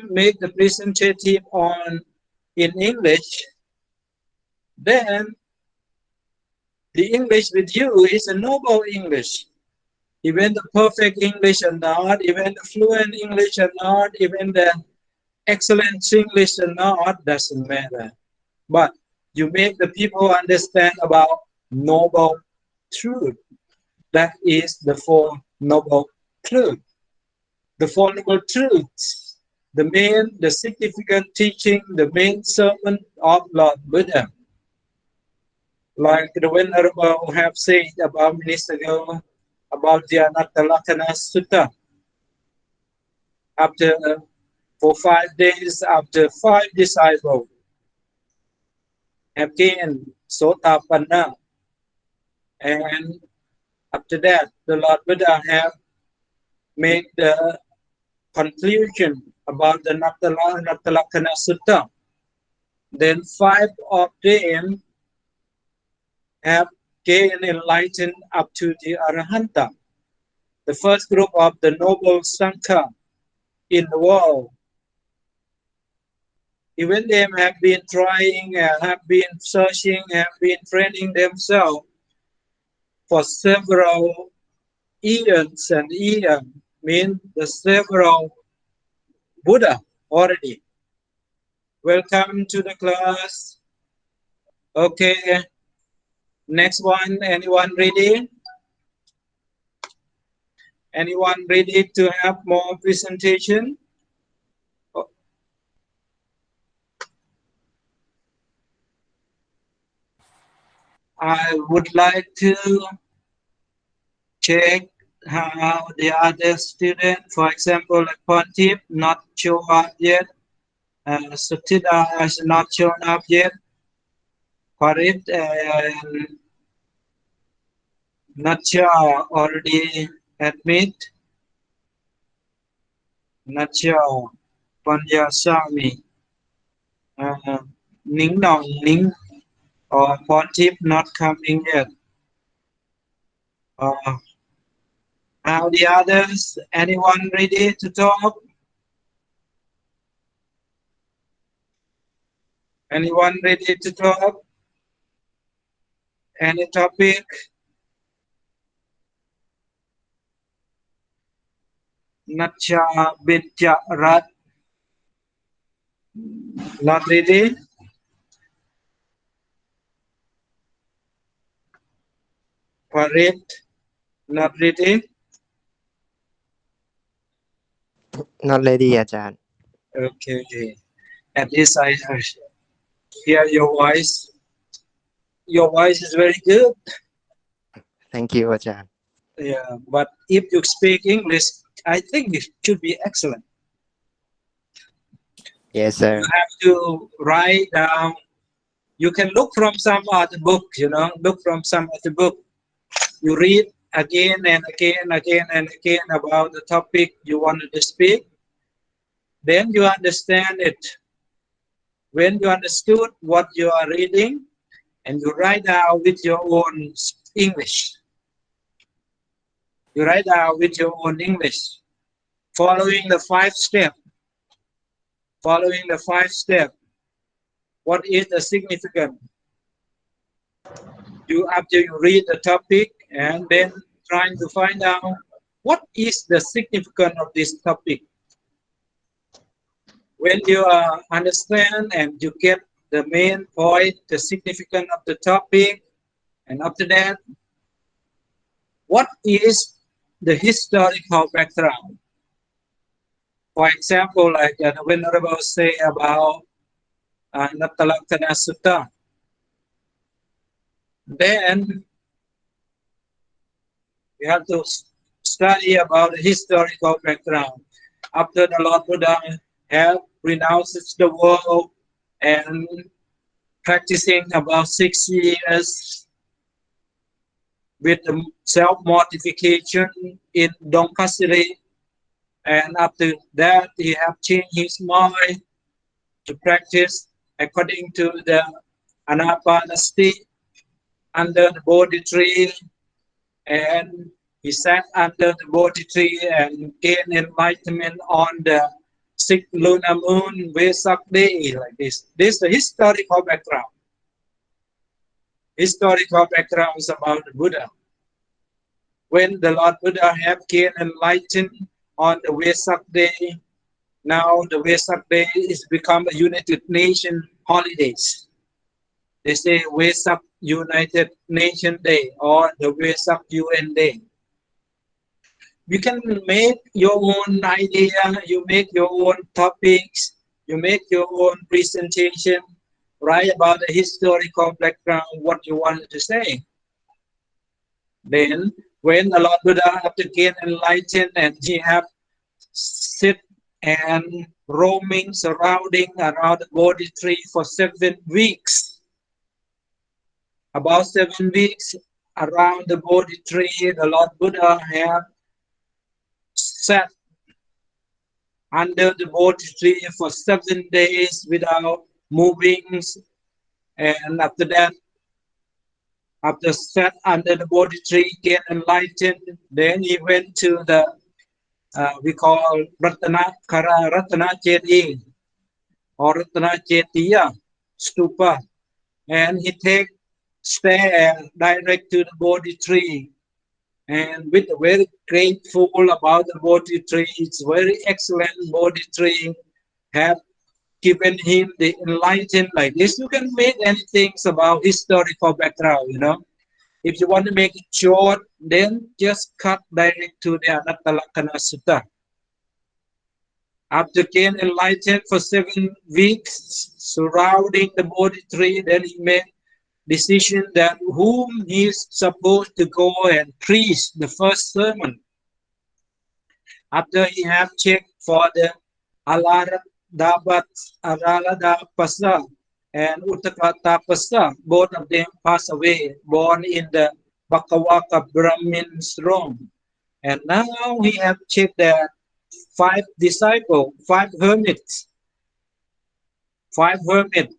make the presentative on in English, then the English with you is a noble English. Even the perfect English or not, even the fluent English or not, even the excellent English or not, doesn't matter. But you make the people understand about noble truth. That is the Four Noble Truths. The Four Noble Truths, the significant teaching, the main sermon of Lord Buddha. Like the Venerable have said about minutes ago, about the Anattalakkhana Sutta. For 5 days, after 5 disciples have gained Sotapanna, and after that, the Lord Buddha have made the conclusion about the Anattalakkhana Sutta. Then 5 of them have gained enlightened up to the Arahanta. The first group of the noble Sangha in the world. Even them have been trying, have been searching, have been training themselves for several eons and eons, mean the several Buddha already. Welcome to the class. Okay, next one, anyone ready? Anyone ready to have more presentation? I would like to check how the other student, for example, like Pontip, not show up yet. Sutida has not shown up yet. Farid and Natcha already admit. Natcha, Panyasami, Ning Nong Ning, or Pontip not coming yet. How the others? Anyone ready to talk? Anyone ready to talk? Any topic? Natcha Bintya Rat. Not ready? Farid, not ready? Not ready, Ajahn. Okay. At least I hear your voice. Your voice is very good. Thank you, Ajahn. Yeah, but if you speak English, I think it should be excellent. Yes, sir. You have to write down. You can look from some other book, look from some other book. You read again and again and again about the topic you wanted to speak. Then you understand it. When you understood what you are reading, and you write down with your own English. You write down with your own English, following the 5 steps. Following the 5 steps. What is the significance? After you read the topic and then trying to find out what is the significance of this topic. When you understand and you get the main point, the significance of the topic, and after that, what is the historical background? For example, like the Venerable say about Anattalakkhana Sutta. Then you have to study about the historical background. After the Lord Buddha have renounced the world and practicing about 6 years, with the self-mortification in Donkasiri, and after that he have changed his mind to practice according to the Anapanasati under the Bodhi tree, and he sat under the Bodhi tree and gained enlightenment on the 6th lunar moon Vesak day, like this. This is the historical background. Historical background is about the Buddha. When the Lord Buddha have gained enlightenment on the Vesak day, now the Vesak day is become a United Nations holidays. They say Vesak United Nation Day or the Vesak UN Day. You can make your own idea, you make your own topics, you make your own presentation, write about the historical background, what you want to say. Then, when the Lord Buddha after gain enlightened and he have sit and roaming, surrounding around the Bodhi tree for 7 weeks, about 7 weeks around the Bodhi tree, the Lord Buddha have sat under the Bodhi tree for 7 days without moving, and after that, after sat under the Bodhi tree, get enlightened, then he went to the we call Ratana Cheti or Ratana Chetiya stupa, and he take stare direct to the Bodhi tree, and with very grateful about the Bodhi tree. It's very excellent Bodhi tree have given him the enlightenment like this. You can make anything about historical background, you know. If you want to make it short, then just cut direct to the Anattalakkhana Sutta. After gain enlightened for 7 weeks, surrounding the Bodhi tree, then he made decision that whom he is supposed to go and preach the first sermon. After he have checked for the Aladapasa and Uttakatapasa, both of them passed away, born in the Bakawaka Brahmin's throne. And now we have checked the 5 disciples, 5 hermits. 5 hermits.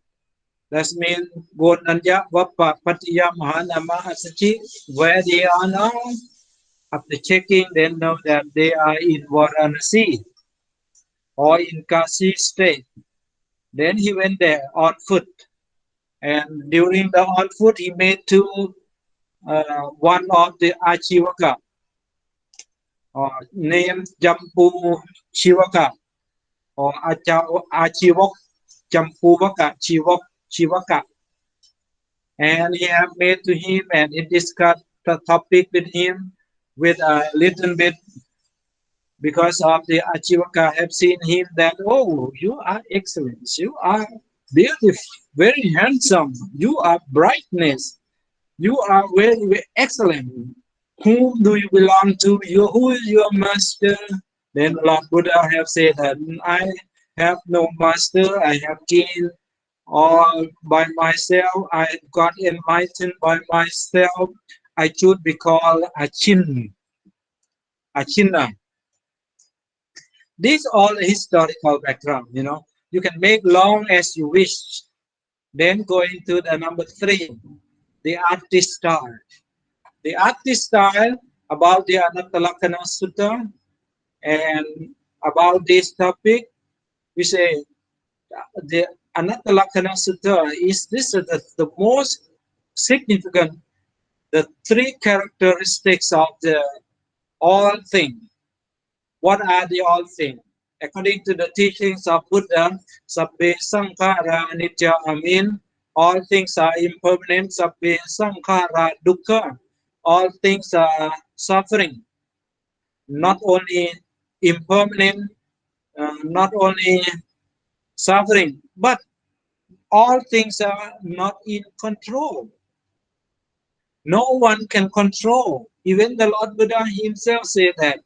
That means Gonanya, Vappa, Patiya, Mahanama, Asachi, where they are now. After checking, they know that they are in Varanasi or in Kasi state. Then he went there on foot. And during the on foot, he met to one of the Achivaka, or named Jampu Chivaka, or Achivok Jampuvaka, Chivaka. And he have met to him and he discussed the topic with him with a little bit, because of the Achivaka have seen him that, oh, you are excellent, you are beautiful, very handsome, you are brightness, you are very, very excellent. Whom do you belong to? Who is your master? Then Lord Buddha have said that I have no master, I have gained all by myself, I got enlightened by myself, I should be called Achinna. This all historical background, you know. You can make long as you wish. Then going to the number 3, the artist style. The artist style about the Anattalakkhana Sutta, and about this topic, we say the Anattalakkhana Sutta is the most significant, the 3 characteristics of the all thing. What are the all things? According to the teachings of Buddha, Sabbe Sankhara Anicca, all things are impermanent, Sabbe Sankhara Dukkha, all things are suffering. Not only impermanent, not only suffering, but all things are not in control. No one can control. Even the Lord Buddha himself said that.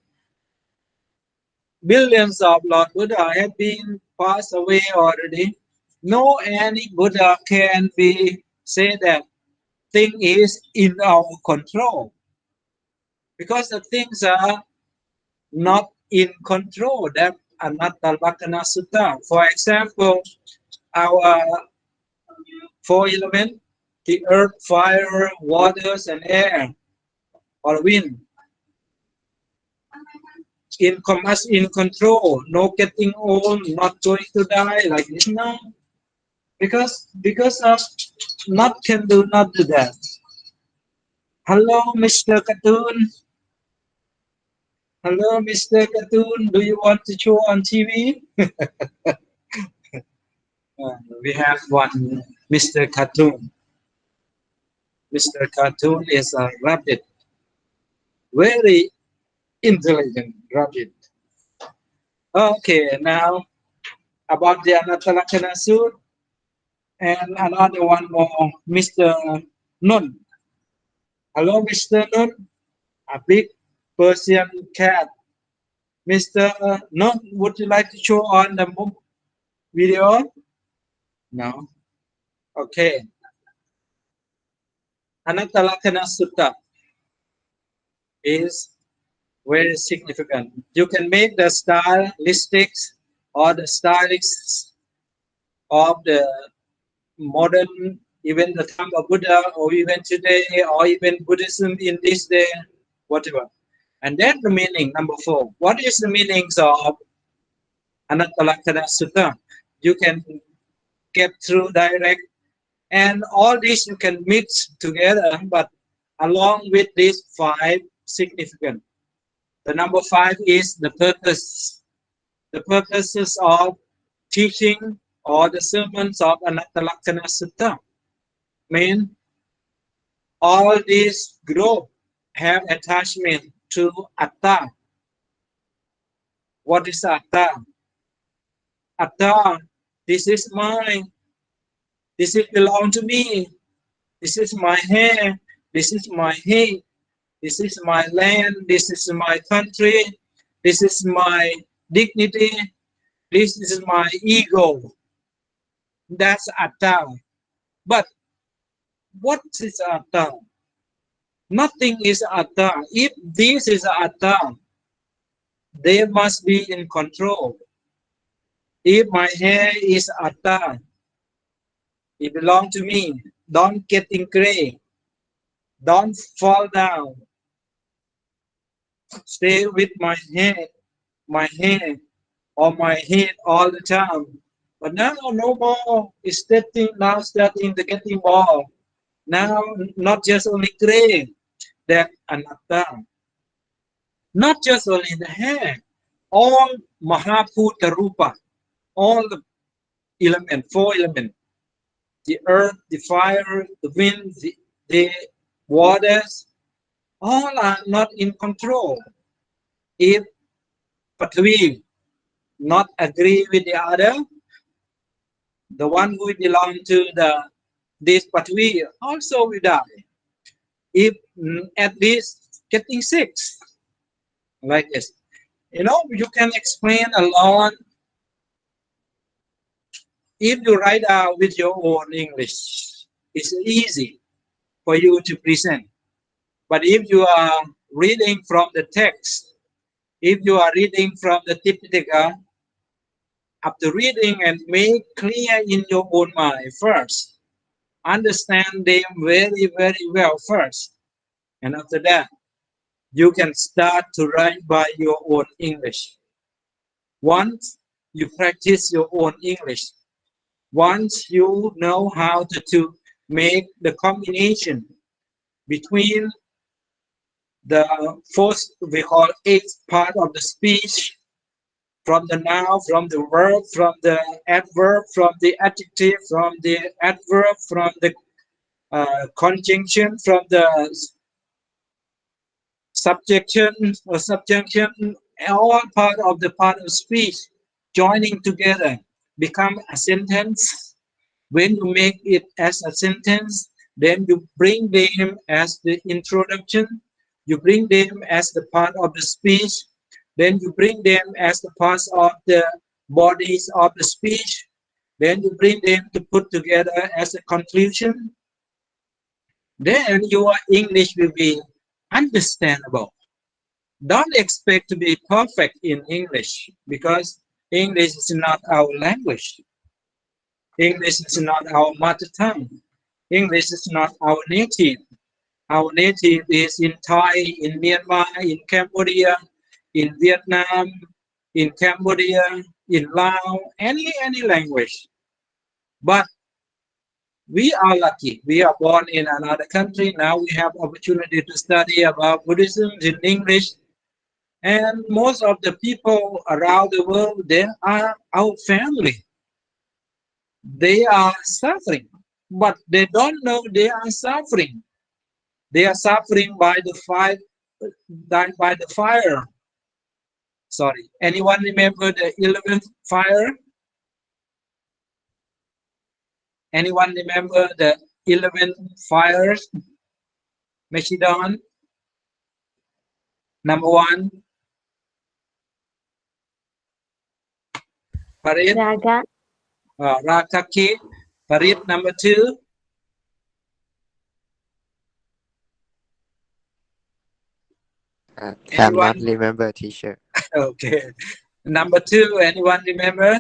Billions of Lord Buddha have been passed away already. No any Buddha can be say that thing is in our control. because the things are not in control. That Anatta Lakkhana Sutta. For example, our four elements, the earth, fire, waters, and air, or wind, in control, no getting old, not going to die, like this now. Because of not can do, not do that. Hello, Mr. Cartoon. Hello, Mr. Cartoon. Do you want to show on TV? We have one Mr. Cartoon. Mr. Cartoon is a rabbit, very intelligent rabbit. Okay, now about the Anatta Lakkhana Sutta, and another one more, Mr. Nun. Hello, Mr. Nun, a big Persian cat. Mr. Nun, would you like to show on the video? No. Okay. Anatta Lakkhana Sutta is very significant. You can make the stylistics or the stylists of the modern, even the Dhamma Buddha, or even today, or even Buddhism in this day, whatever. And that's the meaning, number 4. What is the meanings of Anatta Lakkhana Sutta? You can get through direct, and all this you can mix together, but along with these 5 significant. The number 5 is the purpose. The purposes of teaching or the sermons of Anatta Lakkhana Sutta. Mean all these group have attachment to Atta. What is Atta? Atta, this is mine. This is belong to me. This is my hair. This is my head. This is my land. This is my country. This is my dignity. This is my ego. That's Atta. But what is Atta? Nothing is Atta. If this is Atta, they must be in control. If my hair is Atta, it belongs to me. Don't get in gray. Don't fall down. Stay with my hair, or my head all the time. But now no more. It's starting to getting more. Now not just only gray, that Anatta. Not just only the hair, all Mahaputta Rupa, all the element, 4 elements, the earth, the fire, the wind, the waters, all are not in control. If Prithvi not agree with the other, the one who belong to this Prithvi also will die. If at least getting sick, like this. You know, you can explain a lot. If you write out with your own English, it's easy for you to present. But if you are reading from the text, if you are reading from the Tipitaka, after reading and make clear in your own mind first, understand them very, very well first. And after that, you can start to write by your own English. Once you practice your own English, once you know how to make the combination between the first, we call 8th part of the speech, from the noun, from the verb, from the adverb, from the adjective, from the adverb, from the conjunction, from the subjection or subjunction, all part of speech joining together become a sentence. When you make it as a sentence, then you bring them as the introduction, you bring them as the part of the speech, then you bring them as the parts of the bodies of the speech, then you bring them to put together as a conclusion. Then your English will be understandable. Don't expect to be perfect in English because English is not our language. English is not our mother tongue. English is not our native. Our native is in Thai, in Myanmar, in Cambodia, in Vietnam, in Cambodia, in Laos, any language. But we are lucky. We are born in another country. Now we have opportunity to study about Buddhism in English. And most of the people around the world, they are our family. They are suffering, but they don't know they are suffering. They are suffering by the fire. Sorry. Anyone remember the 11th fire? Anyone remember the 11 fires? Machidon. Number 1. Farid. Raga. Rakaki. Farid, number 2. Cannot remember, teacher. Okay. Number 2, anyone remember?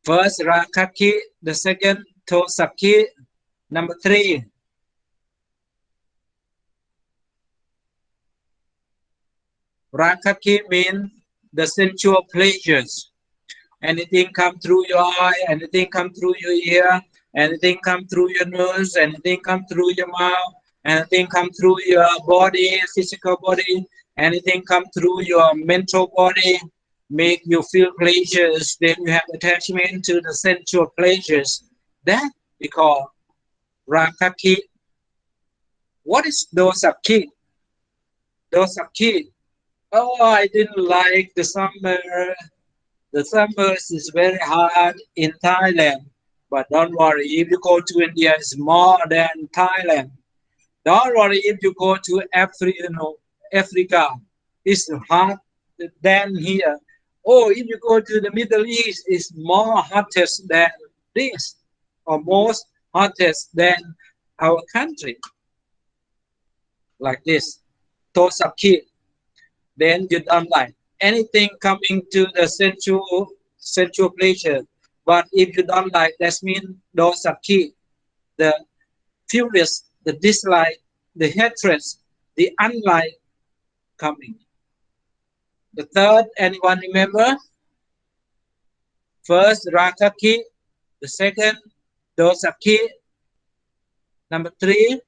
First, Rakaki. The second, Tosaki. Number 3. Rakaki means the sensual pleasures. Anything come through your eye, anything come through your ear, anything come through your nose, anything come through your mouth, anything come through your body, physical body, anything come through your mental body, make you feel pleasures, then you have attachment to the sensual pleasures. That we call Rakaki. What is Dosaki? Dosaki. Oh, I didn't like the summer. The summer is very hard in Thailand. But don't worry, if you go to India, it's more than Thailand. Don't worry if you go to Africa, it's hot than here. Oh, if you go to the Middle East, it's more hottest than this, or most hottest than our country. Like this. Tosaki. Then you don't like anything coming to the sensual pleasure. But if you don't like, that means dosaki, the furious, the dislike, the hatred, the unlike coming. The third, anyone remember? First, rakaki. The second, dosaki. Number 3,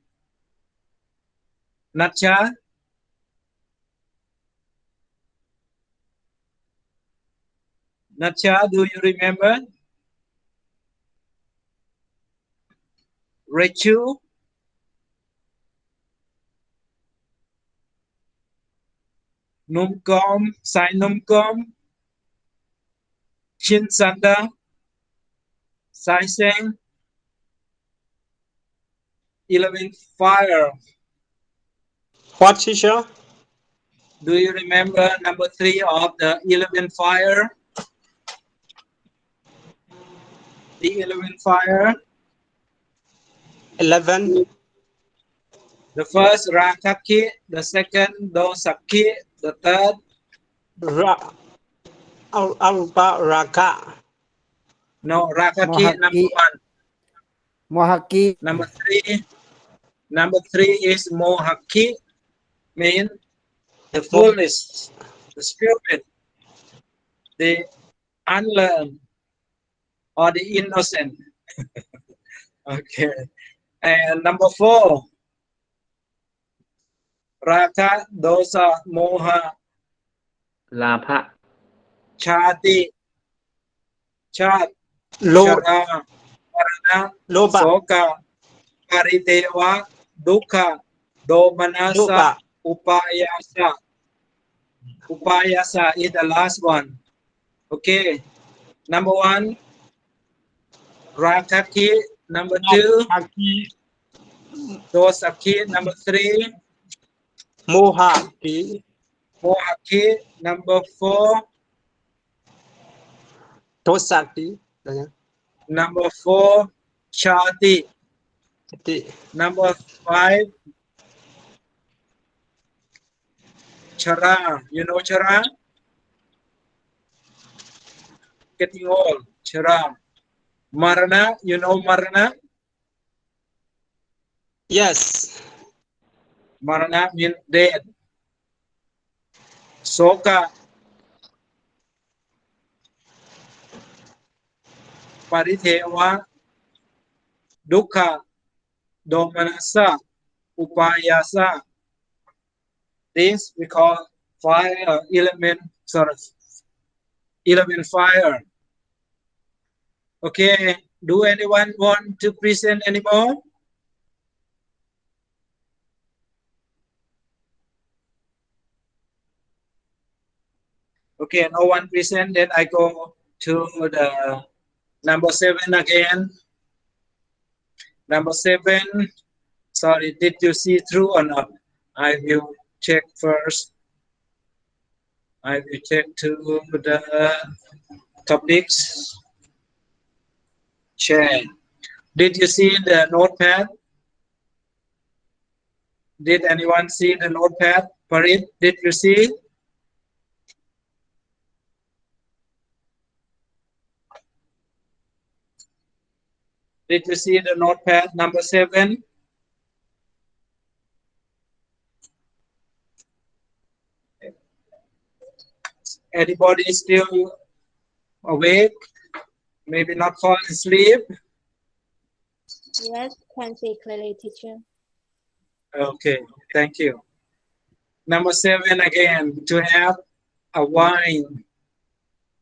nacha. Nacha, do you remember? Rechu. Numkom, Sai Numkom. Chin Sanda. Sai Seng. 11 fire. What, teacher? Do you remember number 3 of the 11 fire? The 11 fire. 11. The first Rakaki, the second Dosaki, the third Arupa Raka. No, Rakaki, number 1. Mohaki. Number 3 is Mohaki, mean the fullness, the spirit, the unlearned, or the innocent. Okay. And number 4, Raka, Dosa, Moha, Lapha. Chati, Chat, Lo, Chara, Parana, Loba. Soka, Pariteva, Dukkha, Domanasa, Loba. Upayasa. Upayasa is the last one. Okay. Number 1, Rakaki. Number 2, Dosaki. Number 3, Mohaki. Mohaki. Number 4, Tosaki. number 4, Chati. Number 5, Chara, you know Chara? Getting old, Chara. Marana, you know Marana? Yes. Marana means dead. Soka, Paritheva, Dukkha, Domanassa, Upayasa. This we call fire element, element fire. Okay, do anyone want to present anymore? Okay, no one present, then I go to the number 7 again. Number 7, sorry, did you see through or not? I will check first. I will check to the topics. Share. Did you see the notepad? Did anyone see the notepad? Farid, did you see? Did you see the notepad number 7? Anybody still awake? Maybe not fall asleep? Yes, can see clearly, teacher. Okay, thank you. Number 7 again, to have a wine.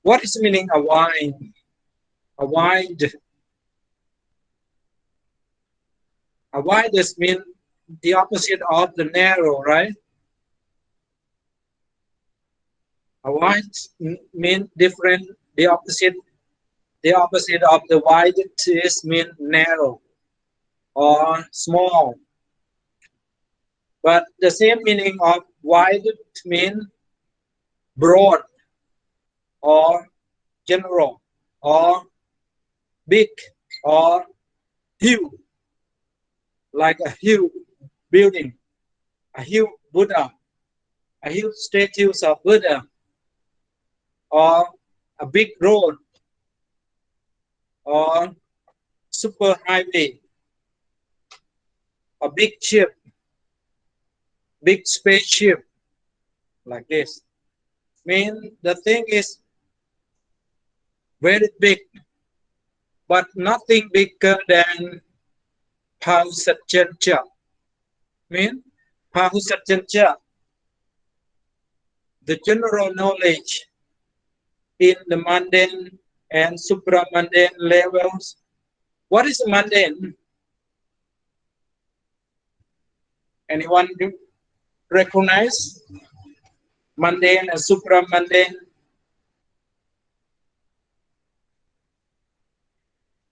What is meaning a wine? A wide. A wide is mean the opposite of the narrow, right? A wide mean different, the opposite of the wide is mean narrow or small. But the same meaning of wide mean broad or general or big or huge, like a huge building, a huge Buddha, a huge statues of Buddha, or a big road, or super highway, a big ship, big spaceship, like this. Mean the thing is very big, but nothing bigger than Pausachancha. Mean Pausachancha, the general knowledge in the mundane and supramundane levels. What is mundane? Anyone recognize mundane and supramundane?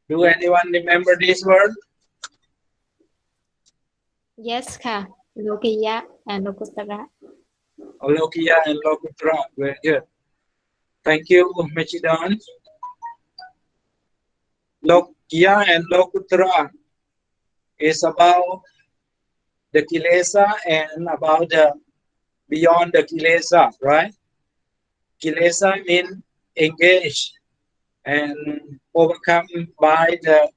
Do anyone remember this word? Yes, ka. Lokiya and Lokuttara. Lokiya and Lokuttara. Very good. Thank you, Mechidon. Lokiya and Lokuttara is about the kilesa and about the beyond the kilesa, right? Kilesa means engaged and overcome by the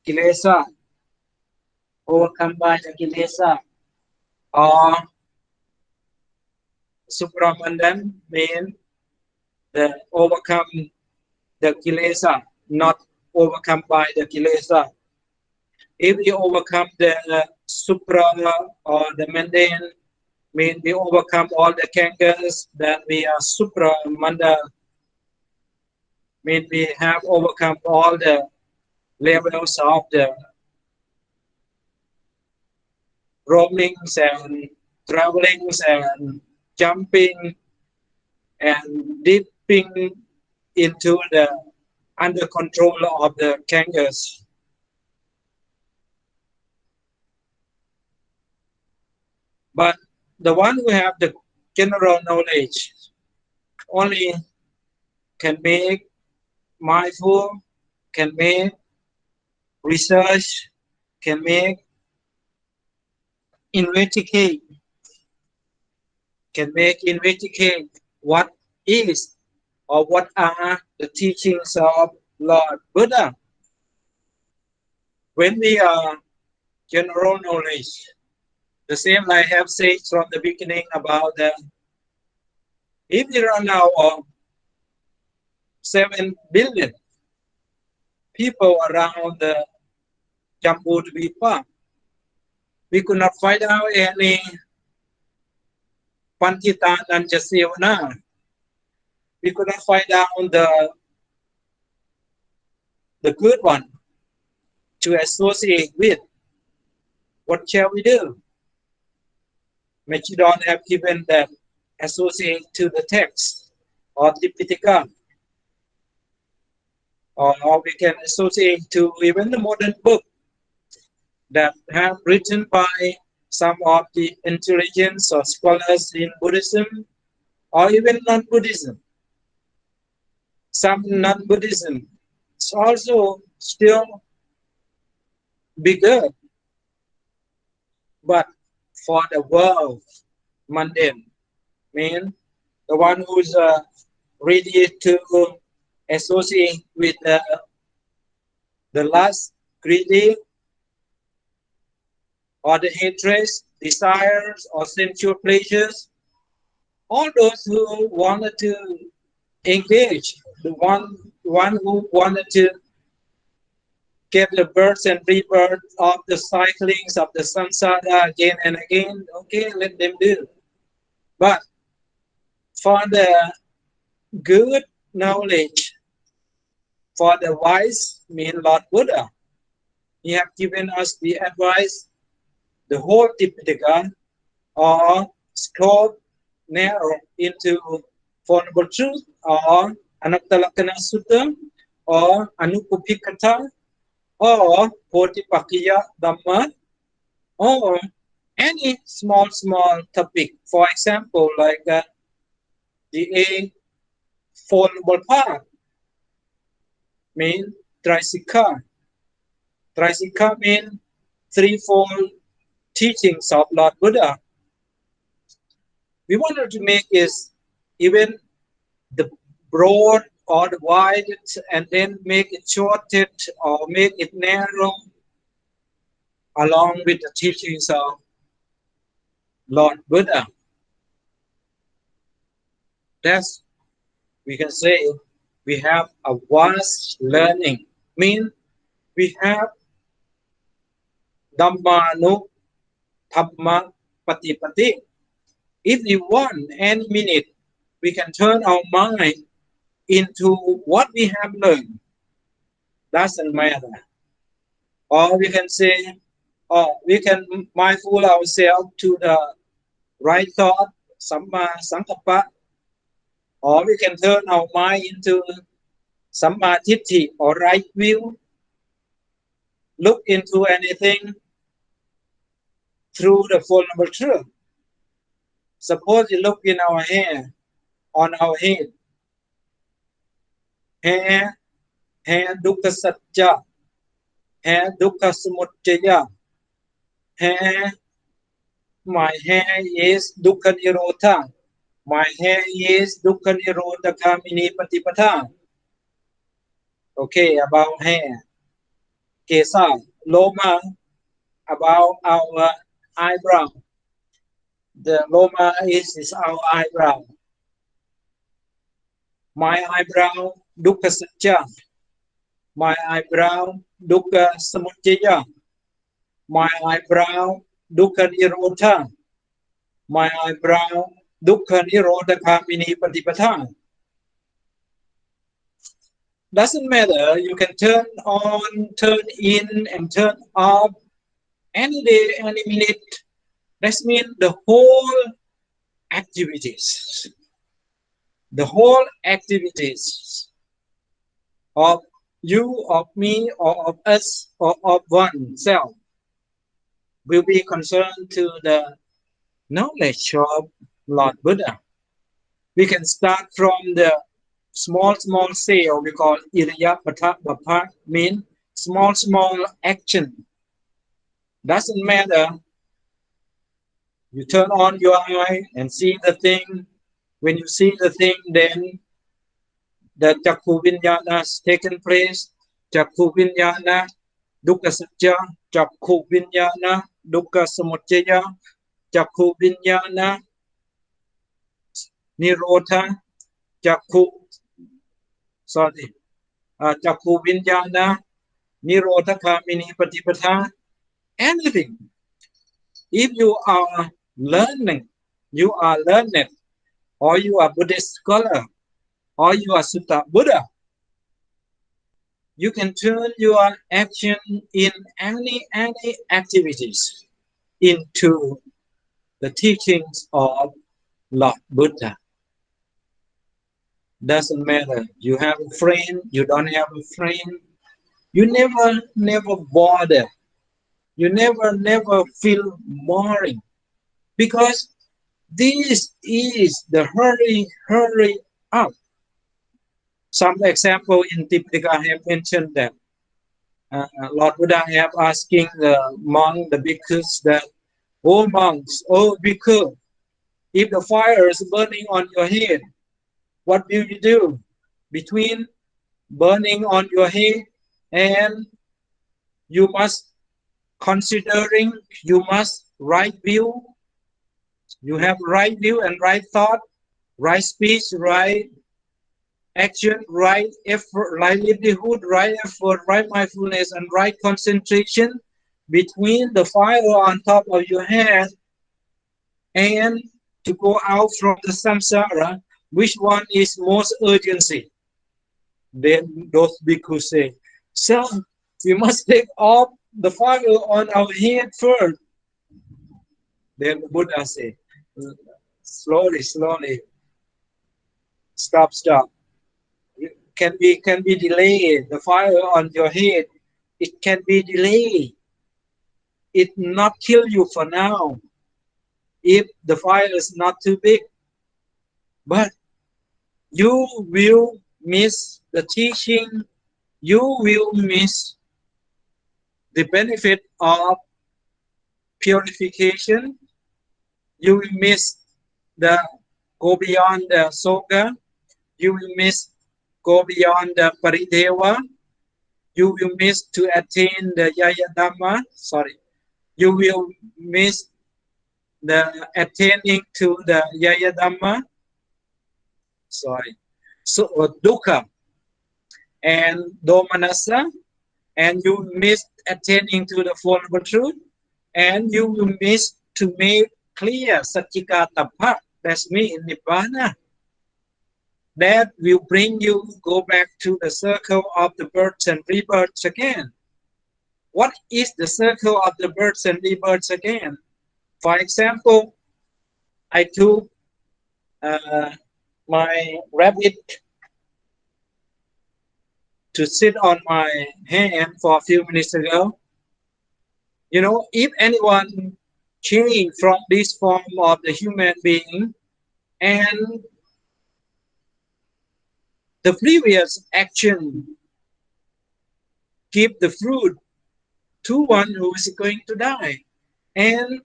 kilesa, overcome by the kilesa, or supramandan means the overcome the kilesa, not overcome by the kilesa. If you overcome the supra or the mundane, mean we overcome all the kangas, then we are supramanda. Mean we have overcome all the levels of the roamings and travelings and jumping and dipping into the under control of the kangas. But the one who have the general knowledge only can make mindful, can make research, can make investigate can make investigate what is or what are the teachings of Lord Buddha. When we are general knowledge, the same I have said from the beginning about that if there are now 7 billion people around the Jambudvipa, we could not find out any Pantita and Jasivana. We could not find out the good one to associate with. What shall we do? Machidon have given that associate to the text or Tipitaka, or we can associate to even the modern book that have written by some of the intelligence or scholars in Buddhism or even non-Buddhism. Some non-Buddhism is also still bigger, but for the world mundane, mean the one who's ready to associate with the lust, greedy, or the hatred, desires, or sensual pleasures, all those who wanted to engage, the one who wanted to get the birth and rebirth of the cyclings of the samsara again and again, okay, let them do. But for the good knowledge, for the wise, mean Lord Buddha, he have given us the advice, the whole Tipitaka, or scope narrow into Four Noble Truth, or Anattalakkhana Sutta, or Anupupikata, or Bodhipakkhya Dhamma, or any small topic. For example, like the Four Noble Path, mean Trisikha. Trisikha mean threefold teachings of Lord Buddha. We wanted to make is even the broad or the wide, and then make it shorted or make it narrow along with the teachings of Lord Buddha. That's, we can say, we have a vast learning. Mean we have Dhammanu Dhamma Patipati. If we want any minute, we can turn our mind into what we have learned. Doesn't matter. Or we can say, or we can mindful ourselves to the right thought, Samma Sankappa. Or we can turn our mind into Samma Ditti or right view. Look into anything through the Four Noble Truth. Suppose you look in our hair, on our head. Hair dukkha satya. Hair dukkha samudaya. Hair, my hair is dukkha nirodha. My hair is dukkha nirodha kamini patipatha. Okay, about hair. Kesa, loma, about our eyebrow. The loma is our eyebrow. My eyebrow, dukkha satya. My eyebrow, dukkha samudaya. My eyebrow, dukkha nirodha. My eyebrow, dukkha nirodha kamini patipatha. Doesn't matter, you can turn on, turn in, and turn off any day, any minute. That means the whole activities. The whole activities of you, of me, or of us, or of oneself will be concerned to the knowledge of Lord Buddha. We can start from the small cell we call Iriyapata, mean small action. Doesn't matter You turn on your eye and see the thing. When you see the thing, then the Chakku Vinyana has taken place. Chakku Vinyana, Dukkha Satya, Chakku Vinyana, Dukkha Samuccaya, Chakku Vinyana, Nirodha, Chakku Vinyana, Nirodha Kamini Patipatha, anything. If you are learning, or you are Buddhist scholar, or you are Sutta Buddha, you can turn your action in any activities into the teachings of Lord Buddha. Doesn't matter. You have a friend, you don't have a friend. You never bother. You never feel boring. Because this is the hurry up. Some example in Tipitaka have mentioned that Lord Buddha have asking the monk, the bhikkhus, that, oh monks, oh bhikkhu, if the fire is burning on your head, what will you do? Between burning on your head and you must considering, you must right view, you have right view and right thought, right speech, right action, right effort, right livelihood, right effort, right mindfulness, and right concentration between the fire on top of your head and to go out from the samsara. Which one is most urgency? Then those bhikkhus say, so we must take off the fire on our head first. Then the Buddha said, slowly, stop. Can be delayed. The fire on your head, it can be delayed. It not kill you for now if the fire is not too big. But you will miss the teaching. You will miss the benefit of purification. You will miss the go beyond the soga. You will miss go beyond the parideva. You will miss to attain the yaya dhamma. You will miss the attaining to the yaya dhamma. So dukkha and domanassa, and you miss attaining to the Four Noble Truth, and you will miss to make clear Satchikatappa, that's me in Nibbana. That will bring you go back to the circle of the births and rebirths again. What is the circle of the births and rebirths again? For example, I took my rabbit to sit on my hand for a few minutes ago. You know, if anyone change from this form of the human being and the previous action give the fruit to one who is going to die, and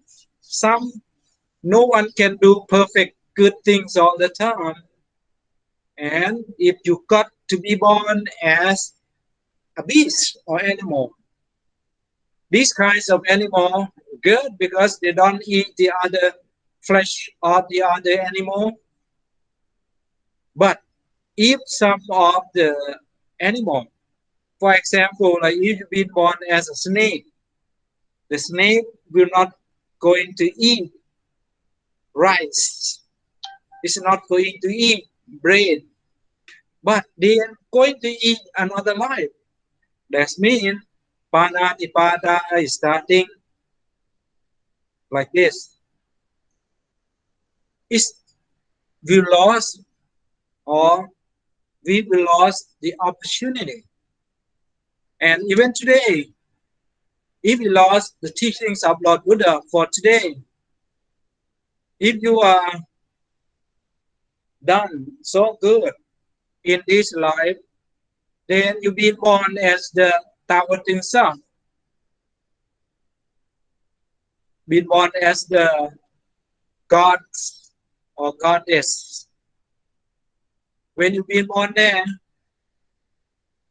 no one can do perfect good things all the time. And if you got to be born as a beast or animal, these kinds of animal good because they don't eat the other flesh of the other animal. But if some of the animal, for example, like if you've been born as a snake, the snake will not going to eat rice. It's not going to eat bread, but they are going to eat another life. That means Pali Tipitaka is starting like this. We lost we will lose the opportunity. And even today, if we lost the teachings of Lord Buddha for today, if you are done so good in this life, then you be born as the towering sun, be born as the gods or goddess. When you been born there,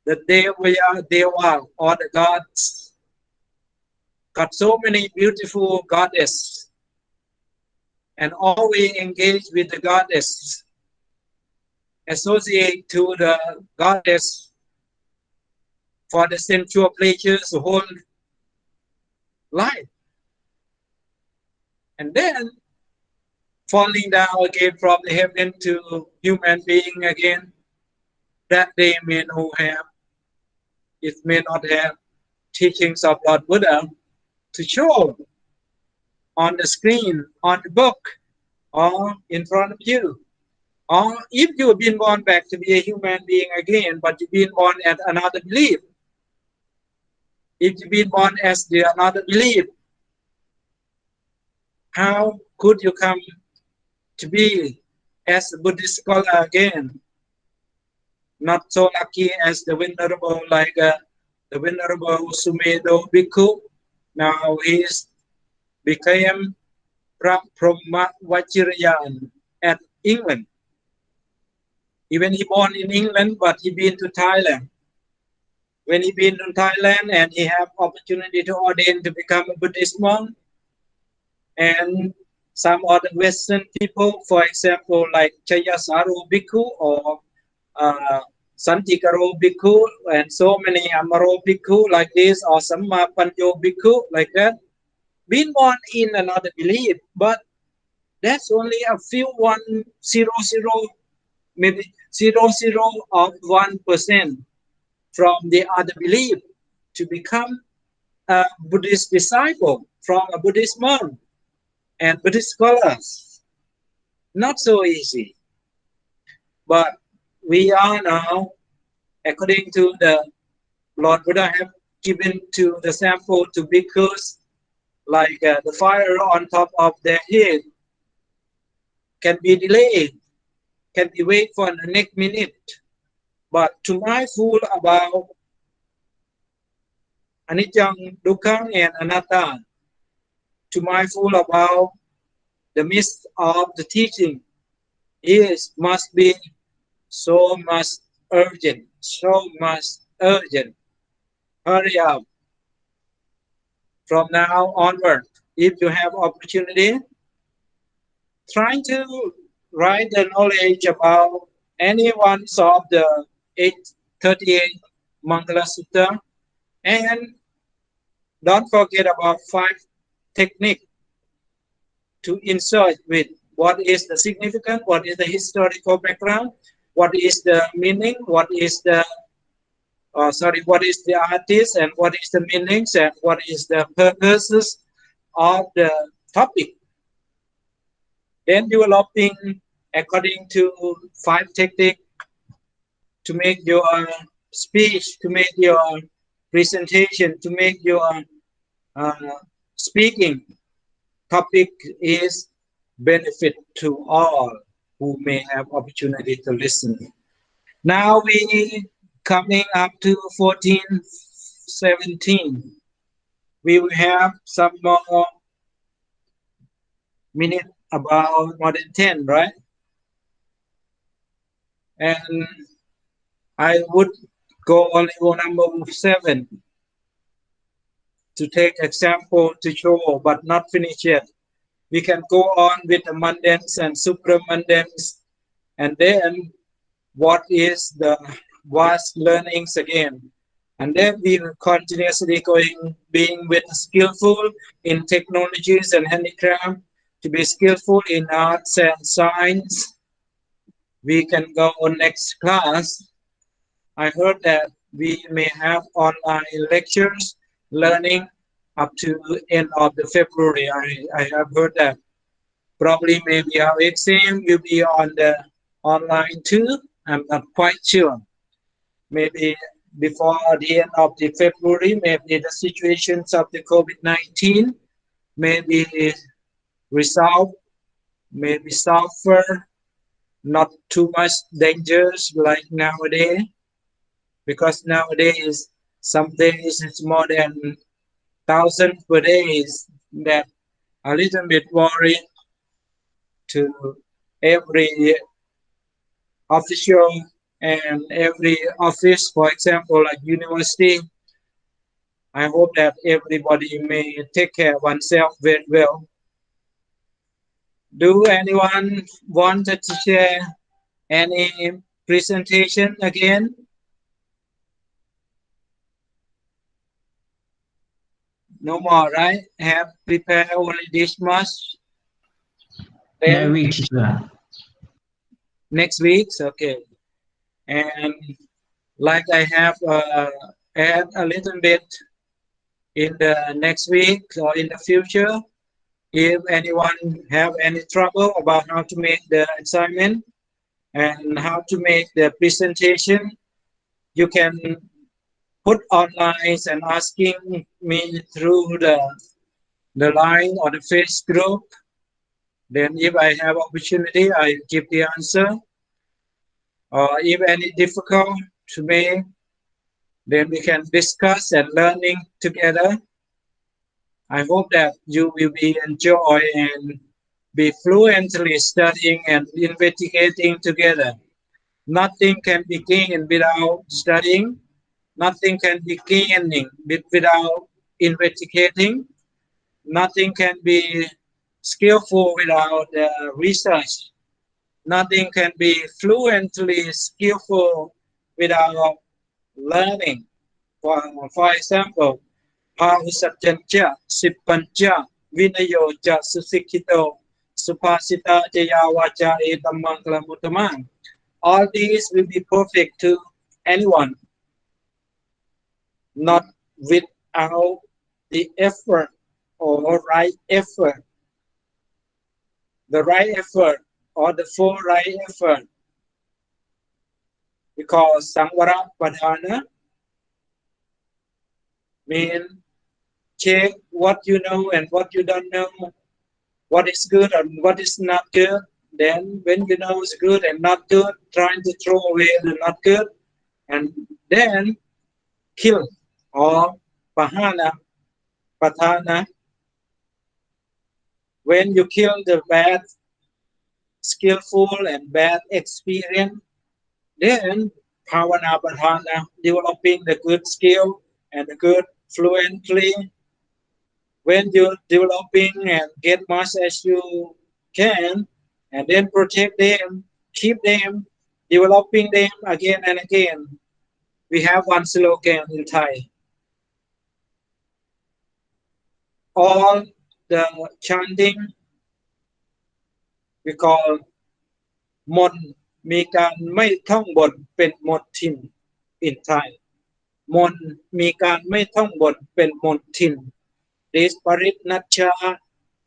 the Deva or the gods got so many beautiful goddess, and always engage with the goddess, associate to the goddess for the sensual pleasures the whole life, and then falling down again from the heaven to human being again. That they may not have teachings of Lord Buddha to show on the screen, on the book, or in front of you. Or if you've been born back to be a human being again, but you've been born as another belief. If you've been born as the another belief, how could you come to be as a Buddhist scholar again? Not so lucky as the venerable, like the venerable Sumedo Bhikkhu. Now he became Brahma Vajrayan at England. Even he born in England, but he been to Thailand. When he been to Thailand and he have opportunity to ordain to become a Buddhist monk, and some other Western people, for example, like Chayasaro Bhikkhu or Santikaro Bhikkhu, and so many Amaro Bhikkhu like this, or Samma Panjo Bhikkhu like that, been born in another belief, but that's only a few 100, maybe 0.0001% from the other belief to become a Buddhist disciple from a Buddhist monk and Buddhist scholars. Not so easy. But we are now, according to the Lord Buddha have given to the sample to bhikkhus, like the fire on top of their head can be delayed, can be wait for the next minute. But to mindful about anicca, dukkha, and anatta, to mindful about the midst of the teaching must be so much urgent, so much urgent. Hurry up. From now onward, if you have opportunity, trying to write the knowledge about any one of the 838 Mangala Sutta, and don't forget about 5 techniques to insert with what is the significance, what is the historical background, what is the meaning, what is the artist, and what is the meanings, and what is the purposes of the topic. Then developing according to 5 techniques to make your speech, to make your presentation, to make your speaking topic is benefit to all who may have opportunity to listen. Now we coming up to 14:17. We will have some more minutes, about more than 10, right? And I would go only on number 7 to take example to show, but not finish yet. We can go on with the mundans and supramundans, and then what is the vast learnings again. And then we will continuously being with skillful in technologies and handicraft, to be skillful in arts and science. We can go on next class. I heard that we may have online lectures, learning up to end of the February. I have heard that. Probably maybe our exam will be on the online too. I'm not quite sure. Maybe before the end of the February, maybe the situations of the COVID-19 maybe resolved, maybe suffer, not too much dangerous like nowadays. Because nowadays, some days it's more than 1,000 per day, that a little bit worried to every official and every office, for example, like university. I hope that everybody may take care of oneself very well. Do anyone want to share any presentation again? No more, right? Have prepared only this much. Then Next week, teacher. next week, okay. And like I have add a little bit in the next week or in the future. If anyone have any trouble about how to make the assignment and how to make the presentation, you can put online and asking me through the line or the face group. Then if I have opportunity, I give the answer. Or if any difficult to me, then we can discuss and learning together. I hope that you will be enjoy and be fluently studying and investigating together. Nothing can be gained without studying. Nothing can be gaining without investigating. Nothing can be skillful without research. Nothing can be fluently skillful without learning. For example, ภาหุสัจจัญจะสิปปัญจะวินโยจะสุสิกขิโตสุภาษิตะจยาวาจาเอตัมมังคลมุตตมัง All these will be perfect to anyone, not without the effort or right effort. The right effort or the full right effort. Because Sangvara Padhana means check what you know and what you don't know, what is good and what is not good. Then when you know is good and not good, trying to throw away the not good, and then kill or Padhana. When you kill the bad, skillful and bad experience, then Bhavana Padhana, developing the good skill and the good fluently. When you're developing and get much as you can, and then protect them, keep them, developing them again and again. We have one slogan in Thai. All the chanting we call มนต์มีการไม่ท่องบทเป็นมนทิน in Thai มนต์มีการไม่ท่องบทเป็นมนทิน This Parit Nacha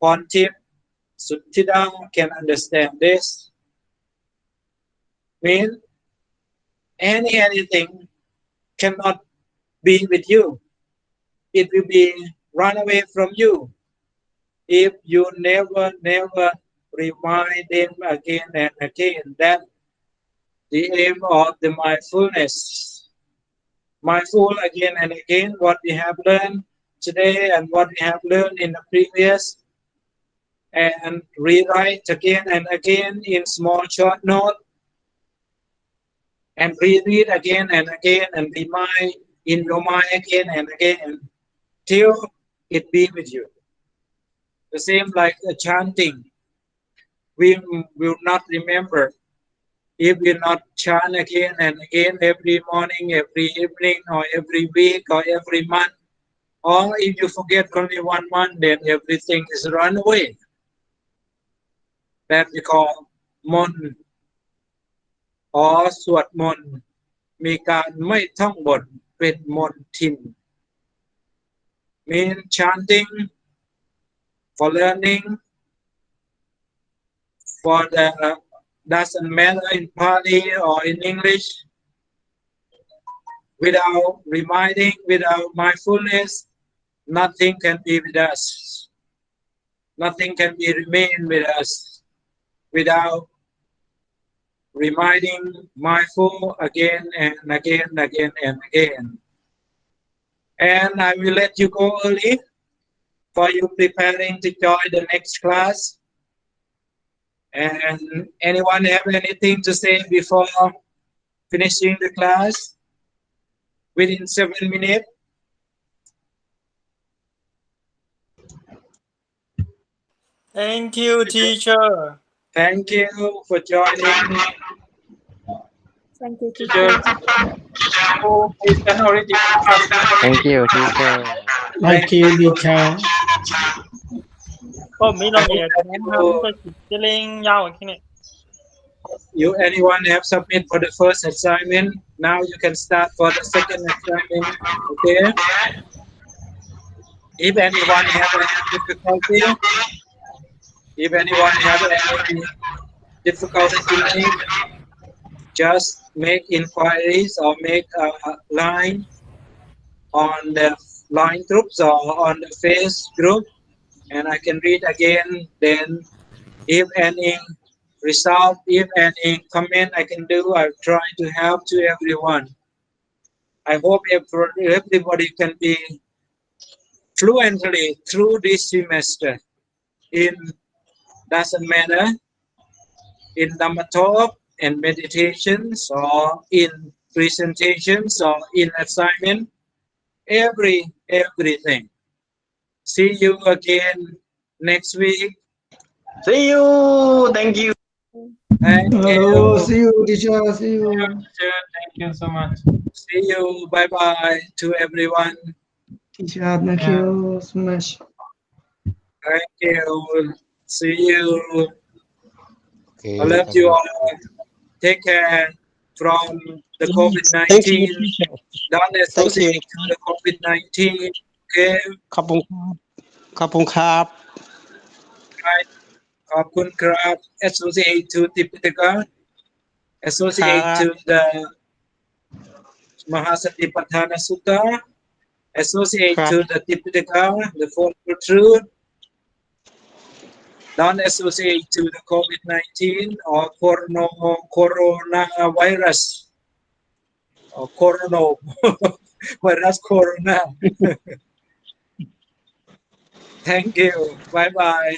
Pontip Suttida can understand this. Mean anything cannot be with you. It will be run away from you if you never remind them again and again that the aim of the mindfulness. Mindful again and again what we have learned today and what we have learned in the previous, and rewrite again and again in small short note, and reread again and again and remind in your mind again and again till it be with you. The same like the chanting. We will not remember if we not chant again and again every morning, every evening, or every week, or every month. Or if you forget only 1 month, then everything is run away. That we call mon or swat mon. มีการไม่ท่องบทเป็นมนทิน Mean chanting for learning, for the doesn't matter in Pali or in English. Without reminding, without mindfulness, nothing can be with us. Nothing can be remain with us without reminding, mindful again and again and again. And I will let you go early for you preparing to join the next class. And anyone have anything to say before finishing the class within 7 minutes? Thank you, teacher. Thank you for joining. Thank you, Teacher, teacher. oh, is done already. Thank you, teacher. Thank you, teacher. ก็มีเราเนี่ยนะครับจะจะเล่งยาวแค่นี้ You anyone have submit for the first assignment? Now you can start for the second assignment. Okay. If anyone have any difficulty, if anyone have any difficulty tonight, just make inquiries or make a line on the line groups or on the face group, and I can read again. Then, if any result, if any comment I can do, I'll try to help to everyone. I hope everybody can be fluently through this semester. In doesn't matter in Dhamma Talk and meditations or in presentations or in assignment, everything. See you again next week. See you. Thank you. Thank you. Hello, see you, teacher. See you. Thank you so much See you. Bye bye to everyone. Teacher, thank you so much. Thank you. See you. Okay, I love thank you you. all. Take care from the Thank you, COVID-19. teacher. Don't Thank you. associate to the COVID-19. Okay. ขอบคุณครับขอบคุณครับ Right. ขอบคุณครับ Associate to Tipitaka. Associate to the Mahasatipatthana Sutta. Associate to the Tipitaka, the Four Truth. Don't associate to the COVID-19 or coronavirus or virus corona. Thank you. Bye bye.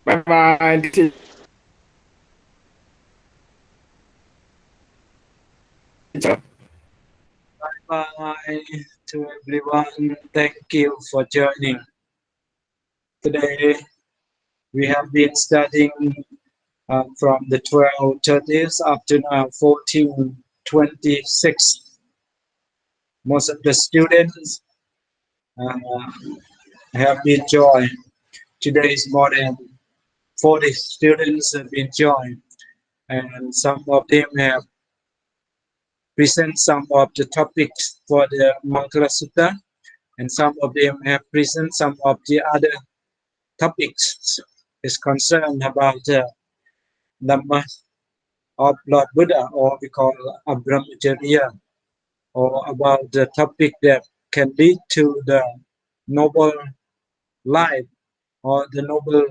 bye bye teacher Bye bye to everyone. Thank you for joining. Today we have been studying from the 12:30 up to now 14:26. Most of the students have been joined. Today is more than 40 students have been joined, and some of them have presented some of the topics for the Mangala Sutta, and some of them have presented some of the other topics is concerned about the Dhamma of Lord Buddha, or we call Abramacharya, or about the topic that can lead to the noble life or the noble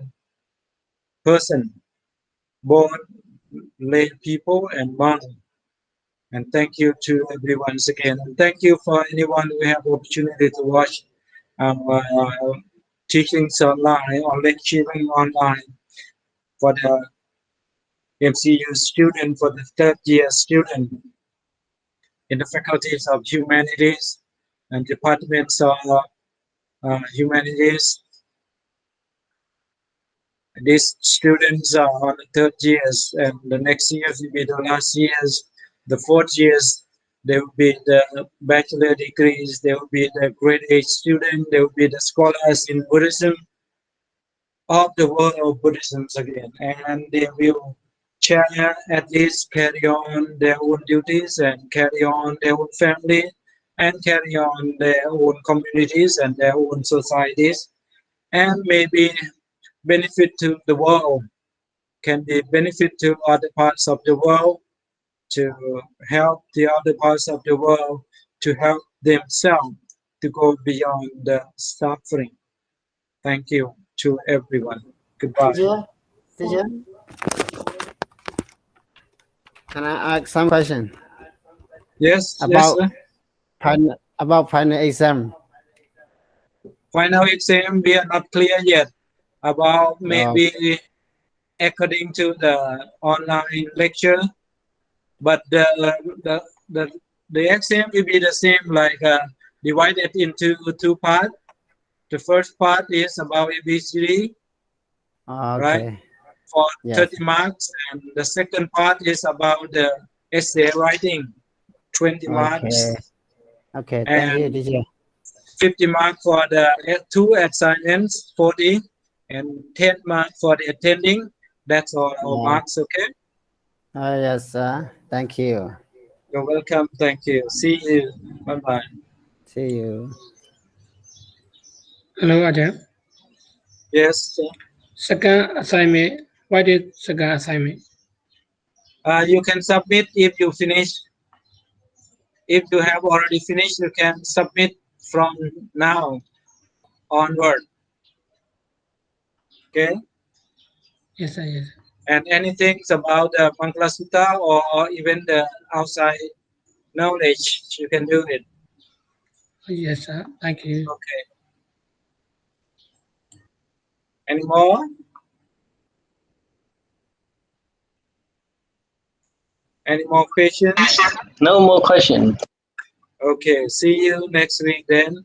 person, both lay people and monks. And thank you to everyone once again. And thank you for anyone who have opportunity to watch teachings online or lecturing online for the MCU student, for the third year student in the Faculties of Humanities and departments of humanities. These students are on the third years, and the next years will be the last years. The fourth years, there will be the bachelor degrees, there will be the grade 8 student, there will be the scholars in Buddhism of the world of Buddhism again, and they will share, at least carry on their own duties and carry on their own family and carry on their own communities and their own societies, and maybe benefit to the world, can be benefit to other parts of the world, to help the other parts of the world, to help themselves to go beyond the suffering. Thank you to everyone. Goodbye. Teacher, can I ask some question Yes, about yes, sir. about final exam? Final exam, we are not clear yet. About maybe according to the online lecture, but the exam will be the same, like divided into two parts. The first part is about ABCD, right, Okay. for Yes. 30 marks, and the second part is about the essay writing, 20 marks, Okay. Okay. Thank you, and teacher. 50 marks for the two assignments, 40, and 10 marks for the attending. That's all our marks, okay? Oh, yes, sir. Thank you. You're welcome. Thank you. See you. Bye-bye. See you. Hello, Ajahn. Yes, sir. Second assignment. Why did second assignment? You can submit if you finish. If you have already finished, you can submit from now onward. Okay? Yes, sir. Yes. And anything about the Mangala Sutta or even the outside knowledge, you can do it. Yes, sir. Thank you. Okay. Any more? Any more questions? No more questions. Okay. See you next week then.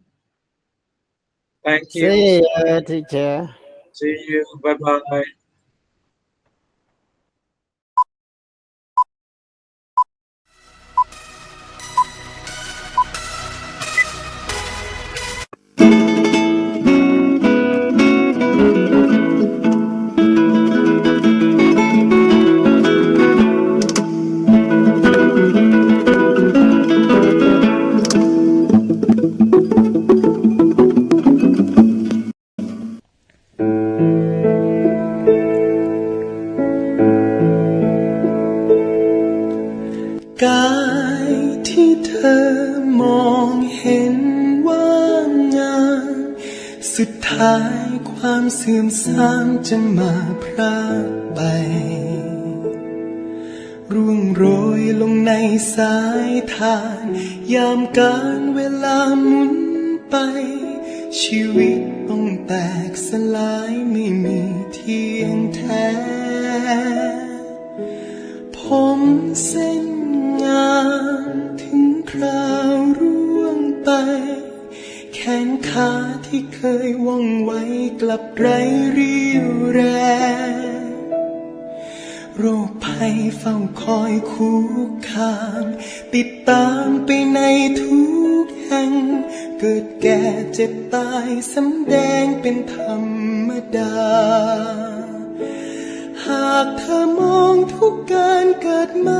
Thank you. See you, teacher. See you. Bye-bye.กายที่เธอมองเห็นว่างามสุดท้ายความเสื่อมทรามจะมาพรากไปร่วงโรยลงในสายทานยามการเวลาหมุนไปชีวิตต้องแตกสลายไม่มีเที่ยงแท้ผมเส้นงามถึงคราวร่วงไปแขนขาที่เคยว่องไวกลับไร้เรี่ยวแรงโรคภัยเฝ้าคอยคุกคามติดตามไปในทุกแห่งเกิดแก่เจ็บตายสำแดงเป็นธรรมดาหากเธอมองทุกการเกิดมา